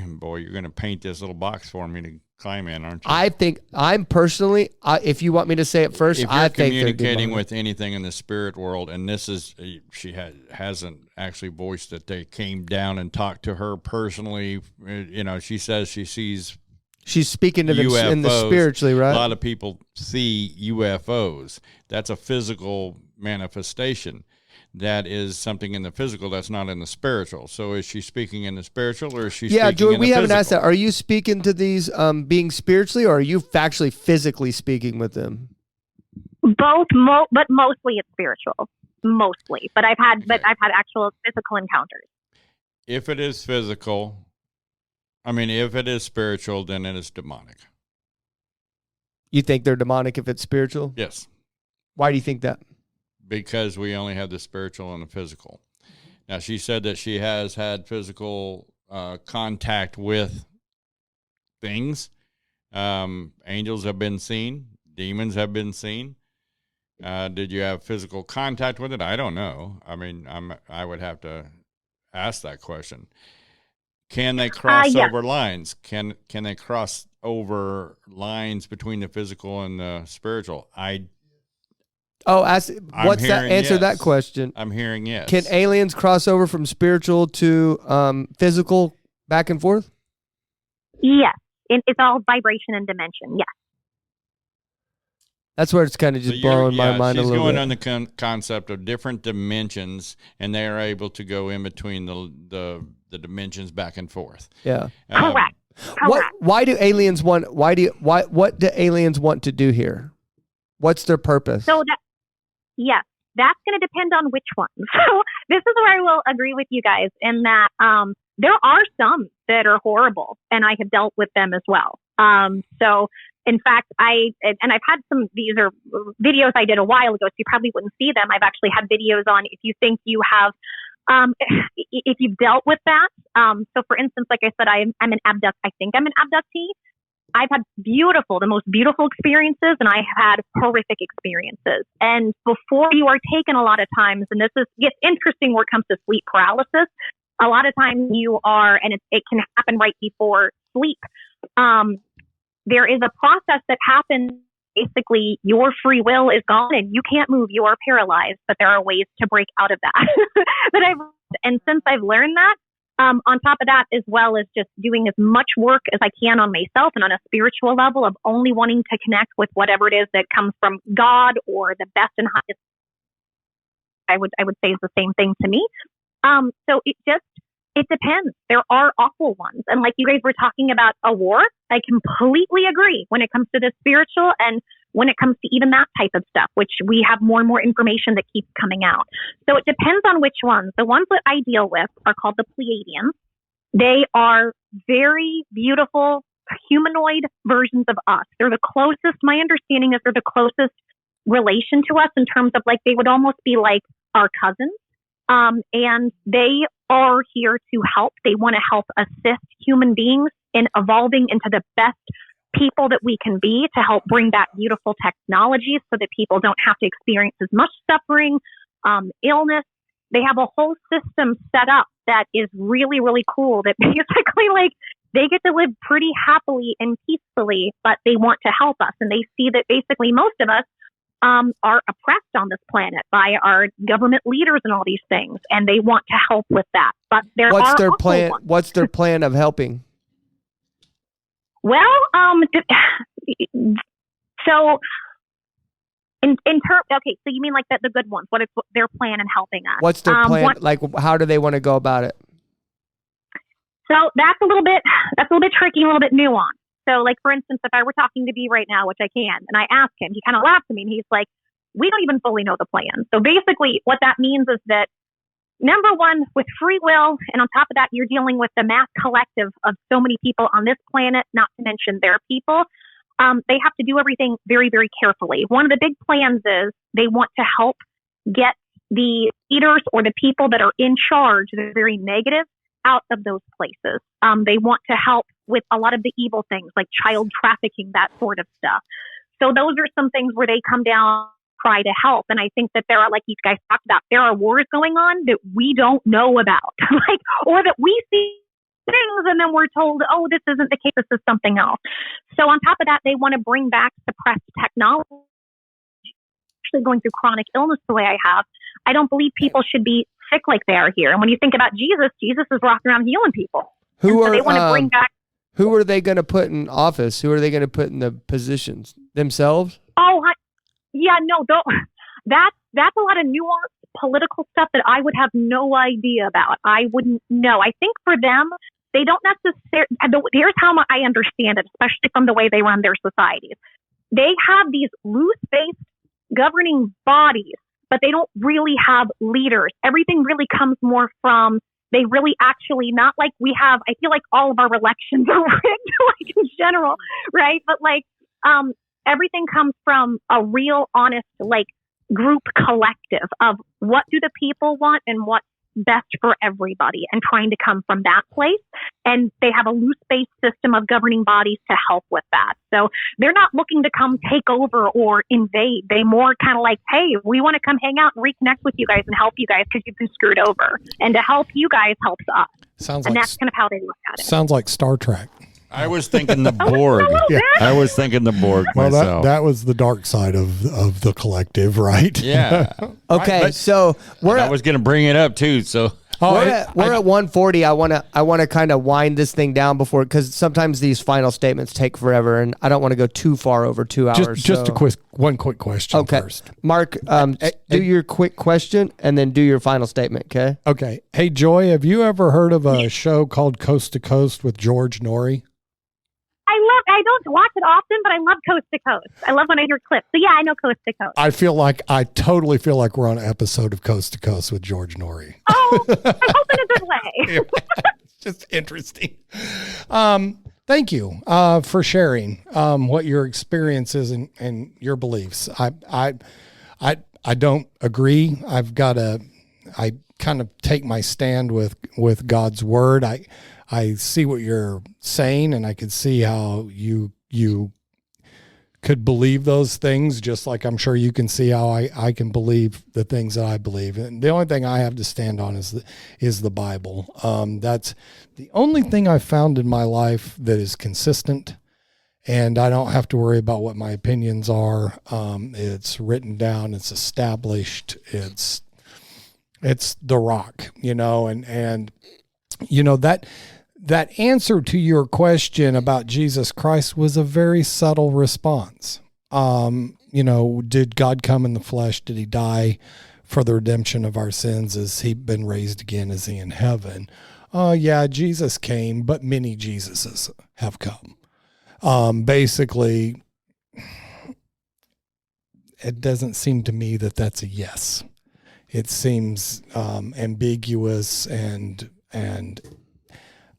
boy, you're going to paint this little box for me to climb in, aren't you? I think I'm personally, if you want me to say it first, if I think communicating with anything in the spirit world, and this is, she hasn't actually voiced that they came down and talked to her personally. She says she sees. She's speaking to them UFOs. in the spiritually, right? A lot of people see UFOs. That's a physical manifestation. That is something in the physical that's not in the spiritual. So is she speaking in the spiritual, or is she speaking Joey, in the physical? we haven't asked that. Are you speaking to these being spiritually, or are you actually physically speaking with them? Both, but mostly it's spiritual. Mostly. But I've had actual physical encounters. If it is physical, if it is spiritual, then it is demonic. You think they're demonic if it's spiritual? Yes. Why do you think that? Because we only have the spiritual and the physical. Now, she said that she has had physical contact with things. Angels have been seen. Demons have been seen. Did you have physical contact with it? I don't know. I mean, I would have to ask that question. Can they cross over lines? Can they cross over lines between the physical and the spiritual? Answer that question. I'm hearing yes. Can aliens cross over from spiritual to physical back and forth? Yes. It's all vibration and dimension. Yes. That's where it's kind of just blowing my mind a little bit. She's going on the concept of different dimensions, and they are able to go in between the dimensions back and forth. Yeah. Correct. Why do aliens want? What do aliens want to do here? What's their purpose? So that's going to depend on which ones. So this is where I will agree with you guys in that there are some that are horrible, and I have dealt with them as well. So in fact, I've had these are videos I did a while ago, so you probably wouldn't see them. I've actually had videos on if you think you have, if you've dealt with that. So for instance, like I said, I think I'm an abductee. I've had the most beautiful experiences, and I have had horrific experiences. And before you are taken a lot of times, and this gets interesting where it comes to sleep paralysis, a lot of times you are, and it can happen right before sleep. There is a process that happens. Basically, your free will is gone and you can't move. You are paralyzed, but there are ways to break out of that. And since I've learned that, on top of that, as well as just doing as much work as I can on myself and on a spiritual level of only wanting to connect with whatever it is that comes from God or the best and highest, I would say is the same thing to me. So it depends. There are awful ones. And like you guys were talking about a war, I completely agree when it comes to the spiritual and when it comes to even that type of stuff, which we have more and more information that keeps coming out. So it depends on which ones. The ones that I deal with are called the Pleiadians. They are very beautiful humanoid versions of us. They're the closest, my understanding is they're the closest relation to us in terms of like, they would almost be like our cousins. And they are here to help. They want to help assist human beings in evolving into the best people that we can be to help bring back beautiful technologies so that people don't have to experience as much suffering, illness. They have a whole system set up that is really, really cool that basically like they get to live pretty happily and peacefully, but they want to help us. And they see that basically most of us are oppressed on this planet by our government leaders and all these things, and they want to help with that. But what's their plan? What's their plan of helping? Well, so in terms, okay, so you mean like the good ones? What is their plan in helping us? What's their plan? Like, how do they want to go about it? So that's a little bit tricky, a little bit nuanced. So like, for instance, if I were talking to B right now, which I can, and I ask him, he kind of laughs at me and he's like, we don't even fully know the plan. So basically what that means is that number one, with free will, and on top of that, you're dealing with the mass collective of so many people on this planet, not to mention their people. They have to do everything very, very carefully. One of the big plans is they want to help get the leaders or the people that are in charge that are very negative out of those places. They want to help with a lot of the evil things like child trafficking, that sort of stuff. So those are some things where they come down, try to help. And I think that there are, like you guys talked about, there are wars going on that we don't know about, like, or that we see things and then we're told, oh, this isn't the case, this is something else. So on top of that, they want to bring back suppressed technology. Actually going through chronic illness the way I have, I don't believe people should be sick like they are here. And when you think about Jesus is walking around healing people. They want to bring back. Who are they going to put in office? Who are they going to put in the positions? Themselves? Oh, yeah, no, that's a lot of nuanced political stuff that I would have no idea about. I wouldn't know. I think for them, they don't necessarily, here's how I understand it, especially from the way they run their societies. They have these loose-based governing bodies, but they don't really have leaders. Everything really comes more from, they really actually, not like we have, I feel like all of our elections are rigged, like in general, right? But like, everything comes from a real honest, like, group collective of what do the people want and what best for everybody and trying to come from that place. And they have a loose-based system of governing bodies to help with that. So they're not looking to come take over or invade. They more kind of like, hey, we want to come hang out and reconnect with you guys and help you guys because you've been screwed over. And to help you guys helps us. Sounds and like that's kind of how they look at it. Sounds like Star Trek. I was thinking the Borg. I was thinking the Borg Well, myself. that was the dark side of the collective, right? Yeah. Okay, Right, so I was going to bring it up too. So we're at 140. I want to kind of wind this thing down before, because sometimes these final statements take forever, and I don't want to go too far over 2 hours. Just one quick question first. Mark, do your quick question and then do your final statement. Okay. Okay. Hey, Joy, have you ever heard of a show called Coast to Coast with George Norrie? I don't watch it often, but I love Coast to Coast. I love when I hear clips. So yeah, I know Coast to Coast. I totally feel like we're on an episode of Coast to Coast with George Norrie. Oh, I hope in a good way. It's just interesting. Thank you for sharing what your experience is and your beliefs. I don't agree. I kind of take my stand with God's word. I see what you're saying, and I could see how you could believe those things, just like I'm sure you can see how I can believe the things that I believe. And the only thing I have to stand on is the Bible. That's the only thing I've found in my life that is consistent, and I don't have to worry about what my opinions are. It's written down, it's established, it's the rock, and that answer to your question about Jesus Christ was a very subtle response. Did God come in the flesh? Did he die for the redemption of our sins? Has he been raised again? Is he in heaven? Yeah, Jesus came, but many Jesuses have come. Basically, it doesn't seem to me that that's a yes. It seems ambiguous and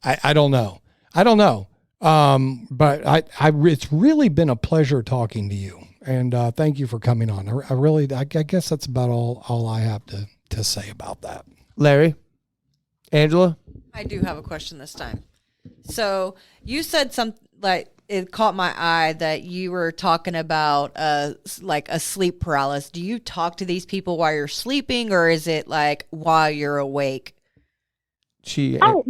I don't know. But it's really been a pleasure talking to you, and thank you for coming on. I guess that's about all I have to say about that. Larry, Angela, I do have a question this time. So you said something like, it caught my eye that you were talking about like a sleep paralysis. Do you talk to these people while you're sleeping, or is it like while you're awake? No,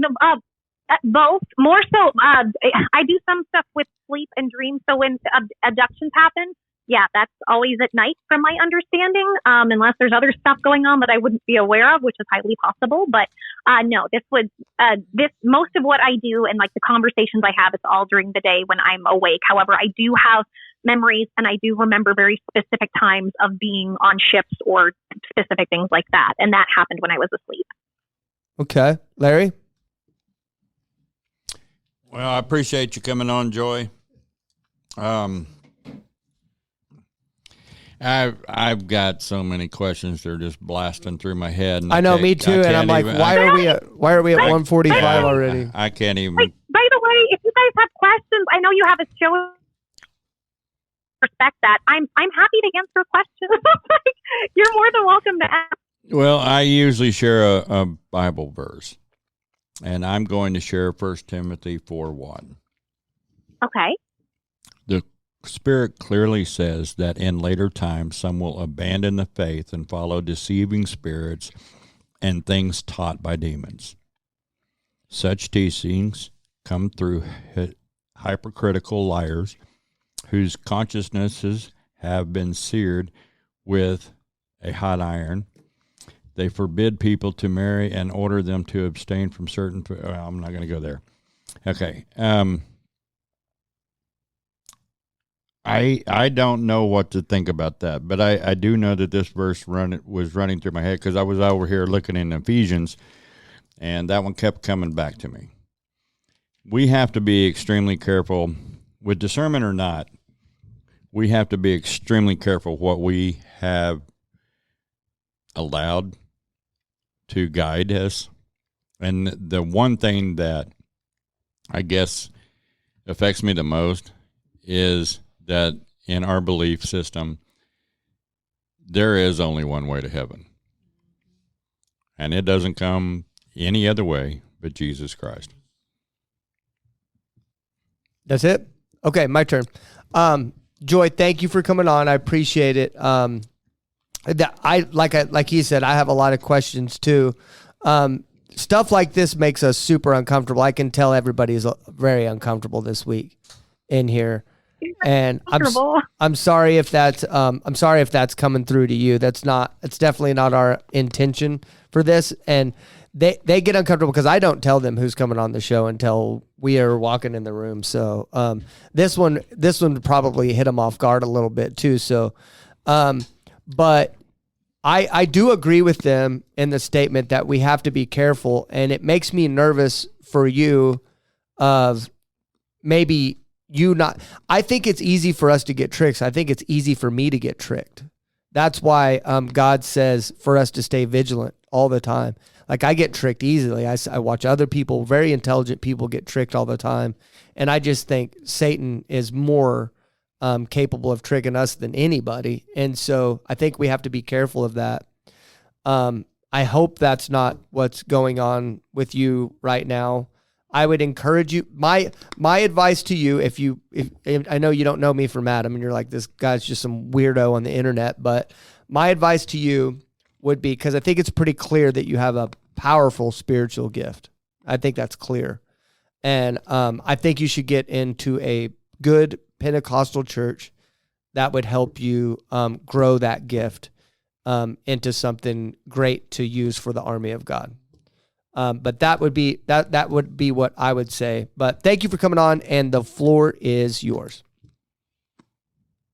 both. More so, I do some stuff with sleep and dreams. So when abductions happen, yeah, that's always at night from my understanding, unless there's other stuff going on that I wouldn't be aware of, which is highly possible. But no, most of what I do and like the conversations I have, it's all during the day when I'm awake. However, I do have memories and I do remember very specific times of being on ships or specific things like that. And that happened when I was asleep. Okay. Larry? Well, I appreciate you coming on, Joy. I've got so many questions that are just blasting through my head. And I know, me too. And I'm like, why are we at 145 already? I can't even. Wait, by the way, if you guys have questions, I know you have a show. Respect that. I'm happy to answer questions. You're more than welcome to ask. Well, I usually share a Bible verse, and I'm going to share 1 Timothy 4:1. Okay. The Spirit clearly says that in later times some will abandon the faith and follow deceiving spirits and things taught by demons. Such teachings come through hypocritical liars whose consciences have been seared with a hot iron. They forbid people to marry and order them to abstain from certain. I'm not going to go there. Okay. I don't know what to think about that, but I do know that this verse was running through my head because I was over here looking in Ephesians, and that one kept coming back to me. We have to be extremely careful, with discernment or not, we have to be extremely careful what we have allowed to guide us. And the one thing that I guess affects me the most is that in our belief system, there is only one way to heaven. and it doesn't come any other way but Jesus Christ. That's it? Okay, my turn. Joy, thank you for coming on. I appreciate it. Like he said, I have a lot of questions too. Stuff like this makes us super uncomfortable. I can tell everybody is very uncomfortable this week in here. And I'm sorry if that's coming through to you. It's definitely not our intention for this. And they get uncomfortable because I don't tell them who's coming on the show until we are walking in the room. So this one probably hit them off guard a little bit too. So, but I do agree with them in the statement that we have to be careful, and it makes me nervous for you of maybe you not. I think it's easy for us to get tricks. I think it's easy for me to get tricked. That's why God says for us to stay vigilant all the time. Like I get tricked easily. I watch other people, very intelligent people, get tricked all the time. And I just think Satan is more capable of tricking us than anybody. And so I think we have to be careful of that. I hope that's not what's going on with you right now. I would encourage you. My advice to you, if I know you don't know me from Adam and you're like, this guy's just some weirdo on the internet, but my advice to you would be, because I think it's pretty clear that you have a powerful spiritual gift. I think that's clear. And I think you should get into a good Pentecostal church that would help you grow that gift into something great to use for the army of God. But that would be what I would say. But thank you for coming on, and the floor is yours.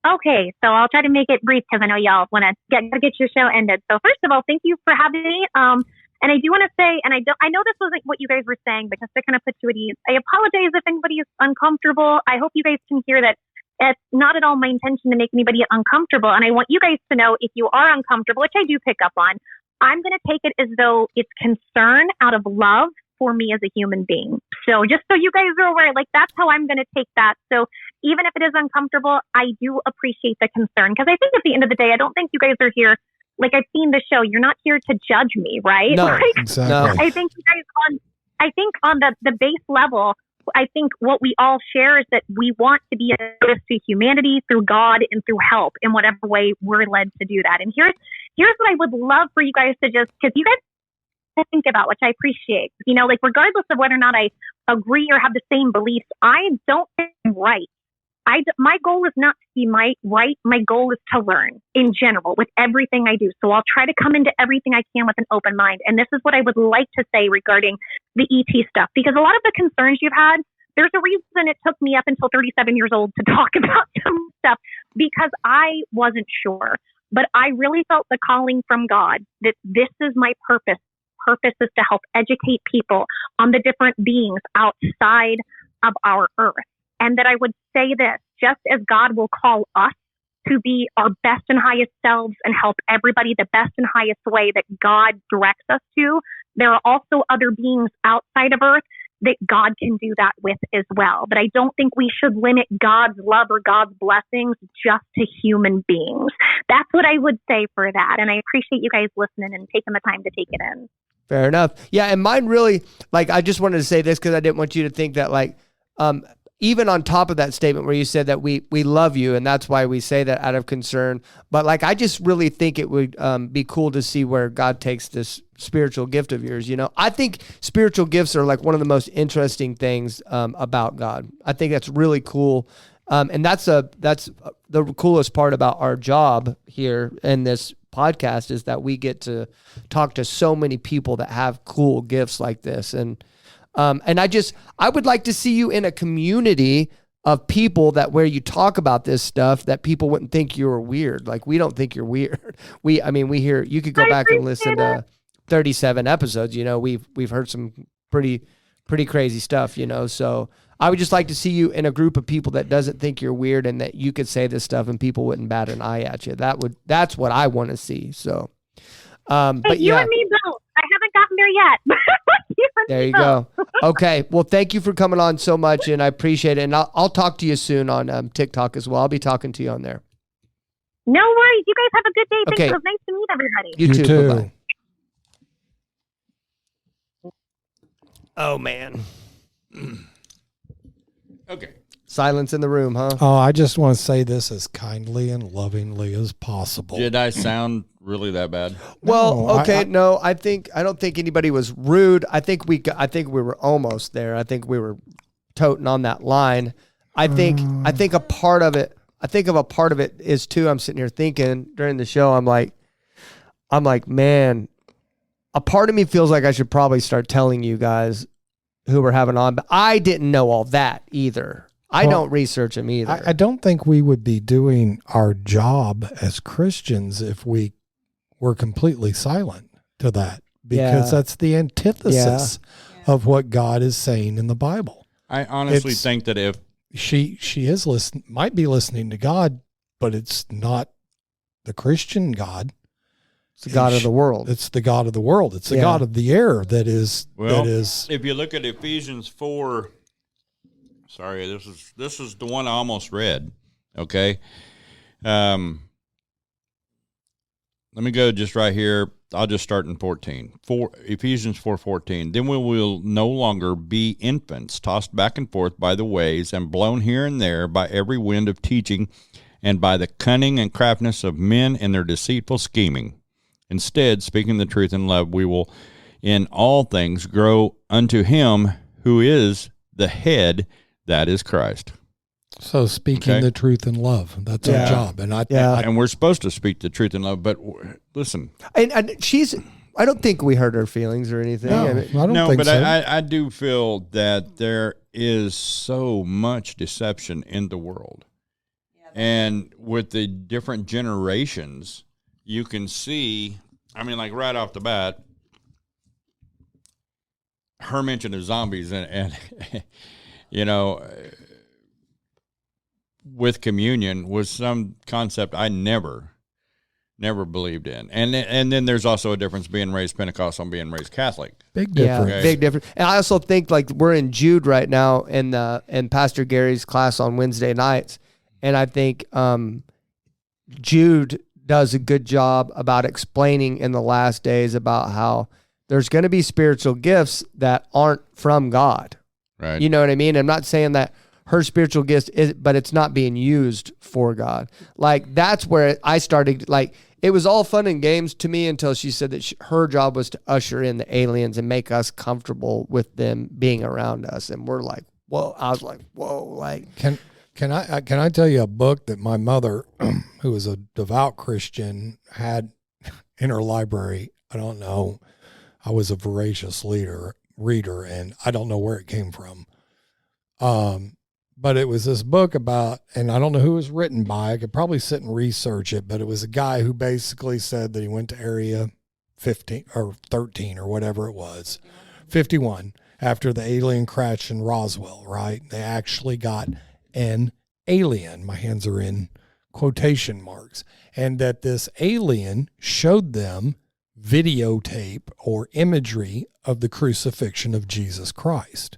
Okay, so I'll try to make it brief because I know y'all want to get your show ended. So first of all, thank you for having me. And I do want to say, and I know this wasn't what you guys were saying, but just to kind of put you at ease, I apologize if anybody is uncomfortable. I hope you guys can hear that it's not at all my intention to make anybody uncomfortable. And I want you guys to know if you are uncomfortable, which I do pick up on, I'm going to take it as though it's concern out of love for me as a human being. So just so you guys are aware, like that's how I'm going to take that. So even if it is uncomfortable, I do appreciate the concern, because I think at the end of the day, I don't think you guys are here. Like I've seen the show, you're not here to judge me, right? No, like, exactly. I think you guys on the base level, I think what we all share is that we want to be a service to humanity through God and through help in whatever way we're led to do that. And here's what I would love for you guys to just, because you guys think about, which I appreciate, like regardless of whether or not I agree or have the same beliefs, I don't think I'm right. My goal is not to be right. My goal is to learn in general with everything I do. So I'll try to come into everything I can with an open mind. And this is what I would like to say regarding the ET stuff, because a lot of the concerns you've had, there's a reason it took me up until 37 years old to talk about some stuff, because I wasn't sure. But I really felt the calling from God that this is my purpose. Purpose is to help educate people on the different beings outside of our earth. And that I would say this, just as God will call us to be our best and highest selves and help everybody the best and highest way that God directs us to, there are also other beings outside of earth that God can do that with as well. But I don't think we should limit God's love or God's blessings just to human beings. That's what I would say for that. And I appreciate you guys listening and taking the time to take it in. Fair enough. Yeah, and mine really, I just wanted to say this because I didn't want you to think that, even on top of that statement where you said that we love you, and that's why we say that out of concern. But I just really think it would be cool to see where God takes this spiritual gift of yours. I think spiritual gifts are one of the most interesting things about God. I think that's really cool. And that's the coolest part about our job here in this podcast, is that we get to talk to so many people that have cool gifts like this. And I would like to see you in a community of people where you talk about this stuff that people wouldn't think you were weird. We don't think you're weird. We hear, you could go back and listen to 37 episodes. We've heard some pretty crazy stuff, so I would just like to see you in a group of people that doesn't think you're weird, and that you could say this stuff and people wouldn't bat an eye at you. That's what I want to see. So, but you yeah. and me both. I haven't gotten there yet. There you go. Okay. Well, thank you for coming on so much, and I appreciate it. And I'll talk to you soon on TikTok as well. I'll be talking to you on there. No worries. You guys have a good day. Thanks. Okay. It was nice to meet everybody. You too. Bye-bye. Oh man. Okay. Silence in the room, huh? Oh, I just want to say this as kindly and lovingly as possible. Did I sound really that bad? Well, No, okay, no, I don't think anybody was rude. I think we were almost there. I think we were toting on that line. I think a part of it is too. I'm sitting here thinking during the show. I'm like, man, a part of me feels like I should probably start telling you guys who we're having on, but I didn't know all that either. I don't research them either. I don't think we would be doing our job as Christians if we were completely silent to that, because that's the antithesis of what God is saying in the Bible. I honestly think that if she might be listening to God, but it's not the Christian God. It's the God of the world. It's the God of the world. It's the God of the air that is. If you look at Ephesians 4, sorry, this is the one I almost read. Okay, let me go just right here. I'll just start in 14. Ephesians 4:14. Then we will no longer be infants, tossed back and forth by the waves and blown here and there by every wind of teaching and by the cunning and craftiness of men in their deceitful scheming. Instead, speaking the truth in love, we will in all things grow unto him who is the head, that is Christ. So speaking the truth in love, that's our job. And and we're supposed to speak the truth in love, but listen. And I don't think we hurt her feelings or anything. No, I don't think so. I do feel that there is so much deception in the world. And with the different generations, you can see, I mean, like right off the bat, her mention of zombies and you know, with communion was some concept I never believed in. And then there's also a difference being raised Pentecostal and being raised Catholic. Big difference. Yeah, big difference. And I also think like we're in Jude right now in Pastor Gary's class on Wednesday nights. And I think Jude does a good job about explaining in the last days about how there's going to be spiritual gifts that aren't from God. Right. You know what I mean? I'm not saying that her spiritual gift is, but it's not being used for God. Like that's where I started, like it was all fun and games to me until she said that her job was to usher in the aliens and make us comfortable with them being around us. And we're like, whoa, I was like, whoa, like. Can I tell you a book that my mother, who was a devout Christian, had in her library? I don't know. I was a voracious reader, and I don't know where it came from. But it was this book about, and I don't know who it was written by. I could probably sit and research it, but it was a guy who basically said that he went to Area 15 or 13 or whatever it was, 51, after the alien crash in Roswell, right? They actually got an alien, my hands are in quotation marks, and that this alien showed them videotape or imagery of the crucifixion of Jesus Christ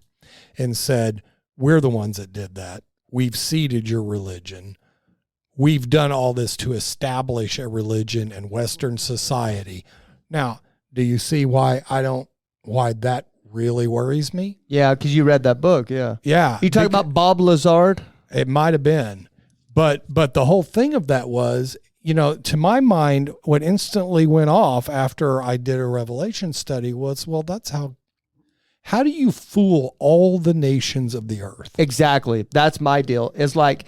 and said, we're the ones that did that. We've seeded your religion. We've done all this to establish a religion in Western society. Now, do you see why that really worries me? Yeah, because you read that book, yeah. Yeah. You talking about Bob Lazard? It might have been. But the whole thing of that was, you know, to my mind, what instantly went off after I did a Revelation study was, well, that's how do you fool all the nations of the earth? Exactly. That's my deal. It's like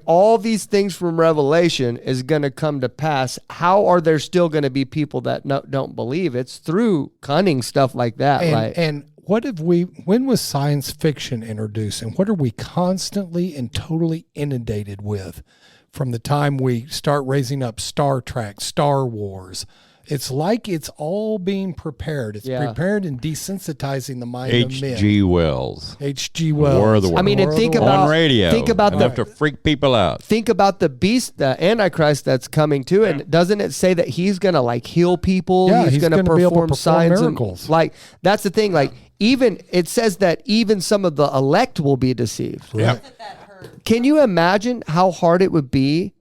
all these things from Revelation is going to come to pass. How are there still going to be people that don't believe? It's through cunning stuff like that, right? And when was science fiction introduced, and what are we constantly and totally inundated with from the time we start raising up Star Trek, Star Wars? It's like it's all being prepared. It's prepared and desensitizing the mind of men. H.G. Wells. H.G. Wells. War of the Worlds. I mean, and think about on radio. Think about enough to freak people out. Think about the beast, the Antichrist that's coming too, and doesn't it say that he's gonna like heal people? Yeah, he's gonna be able to perform signs, miracles. And, like that's the thing. Like even it says that even some of the elect will be deceived. Yeah. Can you imagine how hard it would be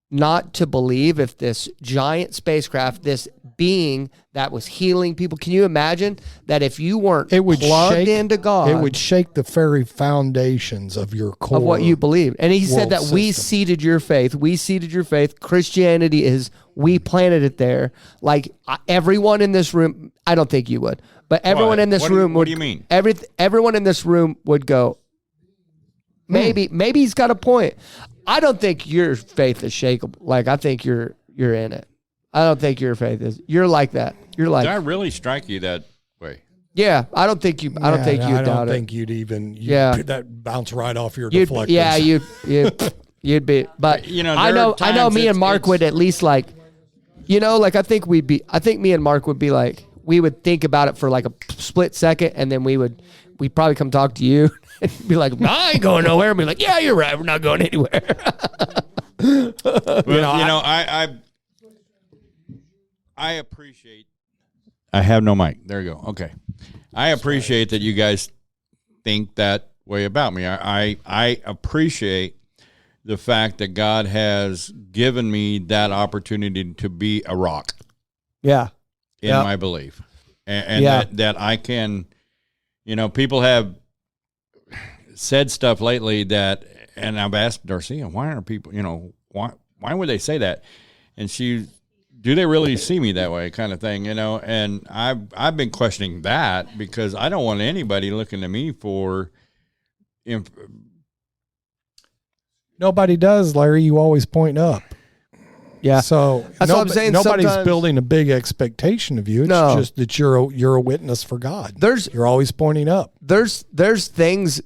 not to believe if this giant spacecraft, this being that was healing people. Can you imagine that if you weren't It would plugged into God, It would shake the very foundations of your core. of what you believe. And he said world that we system. seeded your faith. We seeded your faith. Christianity is, we planted it there. Like everyone in this room, I don't think you would, but everyone What? in this What do you- room would. what do you mean? Everyone in this room would go, maybe he's got a point. I don't think your faith is shakeable. Like, I think you're in it. I don't think your faith is. You're like that. You're like, Did I really strike you that way? yeah. I don't think you. I don't think you I doubt don't it. think you'd even. Yeah. That bounce right off your You'd, deflectors. yeah, you'd be. But You know, I there know. are I know. times Me and it's- Mark it's- would at least like, like I think we'd be. I think me and Mark would be like, we would think about it for like a split second, and then we'd probably come talk to you and be like, I ain't going nowhere. And be like, yeah, you're right. We're not going anywhere. Well, I appreciate. I have no mic. There you go. Okay, I appreciate that you guys think that way about me. I appreciate the fact that God has given me that opportunity to be a rock Yeah. in Yep. my belief, and Yeah. that I can. People have said stuff lately that, and I've asked Darcia, why aren't people, why would they say that? And do they really see me that way, kind of thing, And I've been questioning that because I don't want anybody looking to me for. Nobody does, Larry. You always point up. Yeah. So That's what I'm saying. Nobody's Sometimes- building a big expectation of you. It's No. just that you're a witness for God. There's You're always pointing up. there's things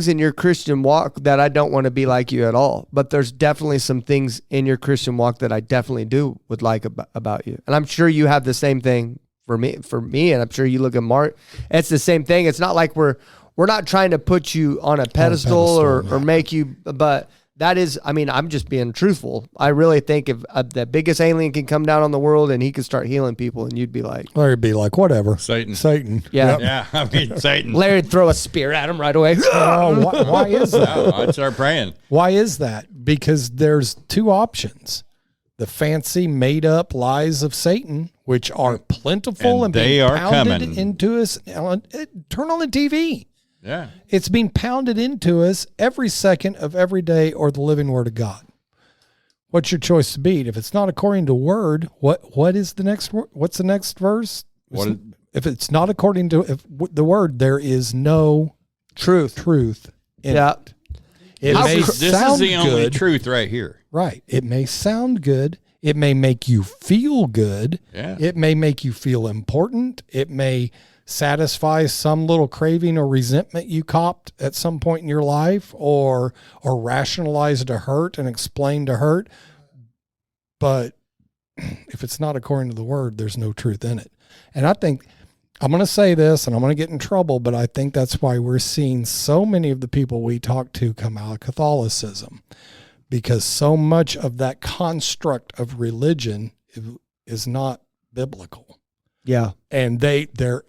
in your Christian walk that I don't want to be like you at all. But there's definitely some things in your Christian walk that I definitely would like about you. And I'm sure you have the same thing for me, and I'm sure you look at Mark. It's the same thing. It's not like we're not trying to put you on a pedestal, or make you, but that is, I'm just being truthful. I really think if the biggest alien can come down on the world and he could start healing people, and you'd be like, Larry'd be like, whatever. Satan. Yeah. Yep. Yeah, Satan. Larry'd throw a spear at him right away. Oh, why is that? No, I'd start praying. Why is that? Because there's two options. The fancy made up lies of Satan, which are plentiful and they being are pounded coming. into us. Turn on the TV. Yeah. It's being pounded into us every second of every day, or the living word of God. What's your choice to beat? If it's not according to word, what is the next word? What's the next verse? If it's not according to the word, there is no truth in Yeah. it. It How may cr- This is sound the only good. truth right here. Right. It may sound good. It may make you feel good. Yeah. It may make you feel important. It may satisfy some little craving or resentment you copped at some point in your life, or rationalized a hurt and explained a hurt. But if it's not according to the word, there's no truth in it. And I think, I'm going to say this and I'm going to get in trouble, but I think that's why we're seeing so many of the people we talk to come out of Catholicism, because so much of that construct of religion is not biblical. Yeah. And their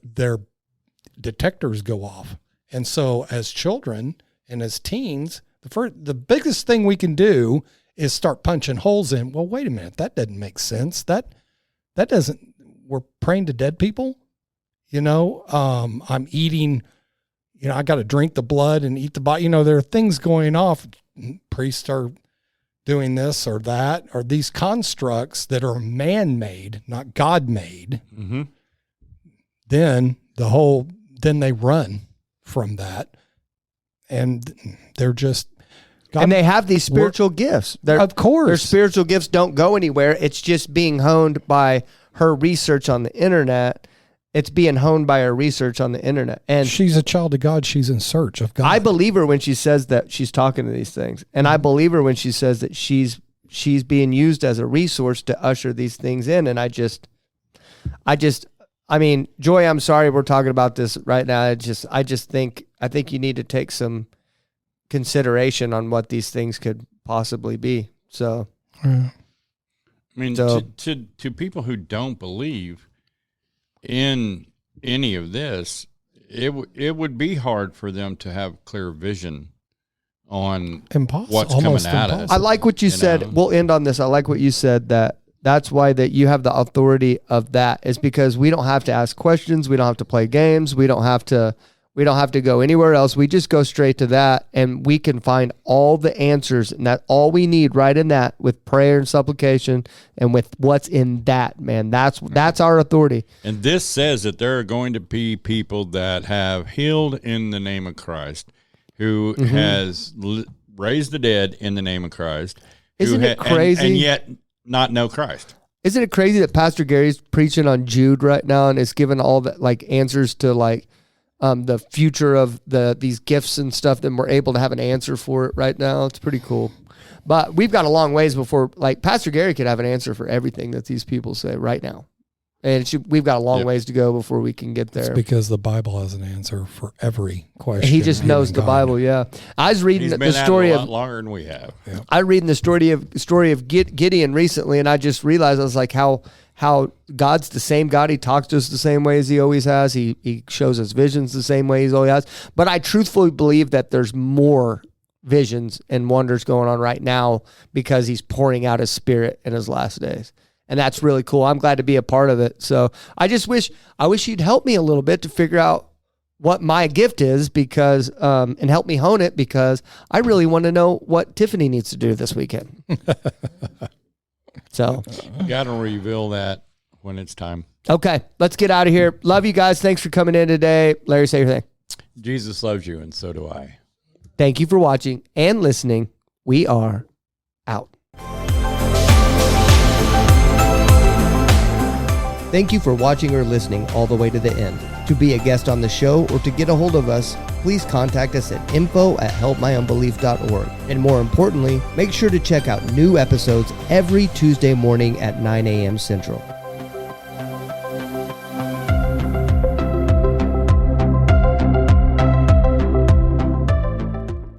detectors go off. And so as children and as teens, the biggest thing we can do is start punching holes in. Well, wait a minute. That doesn't make sense. That doesn't, we're praying to dead people. I'm eating, I got to drink the blood and eat the body. There are things going off. Priests are doing this or that, or these constructs that are man-made, not God-made. Mm-hmm. Then they run from that, and they're just. And they have these spiritual gifts. Of course. Their spiritual gifts don't go anywhere. It's just being honed by her research on the internet. It's being honed by her research on the internet. And she's a child of God. She's in search of God. I believe her when she says that she's talking to these things. And I believe her when she says that she's being used as a resource to usher these things in. And I mean, Joy, I'm sorry we're talking about this right now. I think you need to take some consideration on what these things could possibly be. So, Yeah. I mean, So- to people who don't believe in any of this, it would be hard for them to have clear vision on Impossible. what's Almost coming at us. impossible. I like what you said. know. We'll end on this. I like what you said that That's why that you have the authority of that, is because we don't have to ask questions. We don't have to play games. We don't have to go anywhere else. We just go straight to that, and we can find all the answers, and that all we need right in that, with prayer and supplication and with what's in that, man. That's our authority. And this says that there are going to be people that have healed in the name of Christ, who has raised the dead in the name of Christ. Isn't it crazy? And yet not know Christ. Isn't it crazy that Pastor Gary's preaching on Jude right now and is giving all the like answers to like the future of these gifts and stuff, that we're able to have an answer for it right now? It's pretty cool. But we've got a long ways before, like, Pastor Gary could have an answer for everything that these people say right now. And we've got a long ways to go before we can get there. It's because the Bible has an answer for every question. He just knows the Bible, yeah. I was reading the story of, a lot longer than we have. Yeah. I was reading the story of Gideon recently, and I just realized, I was like, how God's the same God. He talks to us the same way as he always has. He shows us visions the same way he always has. But I truthfully believe that there's more visions and wonders going on right now, because he's pouring out his Spirit in his last days. And that's really cool. I'm glad to be a part of it. So I wish you'd help me a little bit to figure out what my gift is, because and help me hone it, because I really want to know what Tiffany needs to do this weekend. So God will reveal that when it's time. Okay, let's get out of here. Love you guys. Thanks for coming in today. Larry, say your thing. Jesus loves you, and so do I. Thank you for watching and listening. We are out. Thank you for watching or listening all the way to the end. To be a guest on the show or to get a hold of us, please contact us at info@helpmyunbelief.org. And more importantly, make sure to check out new episodes every Tuesday morning at 9 a.m. Central.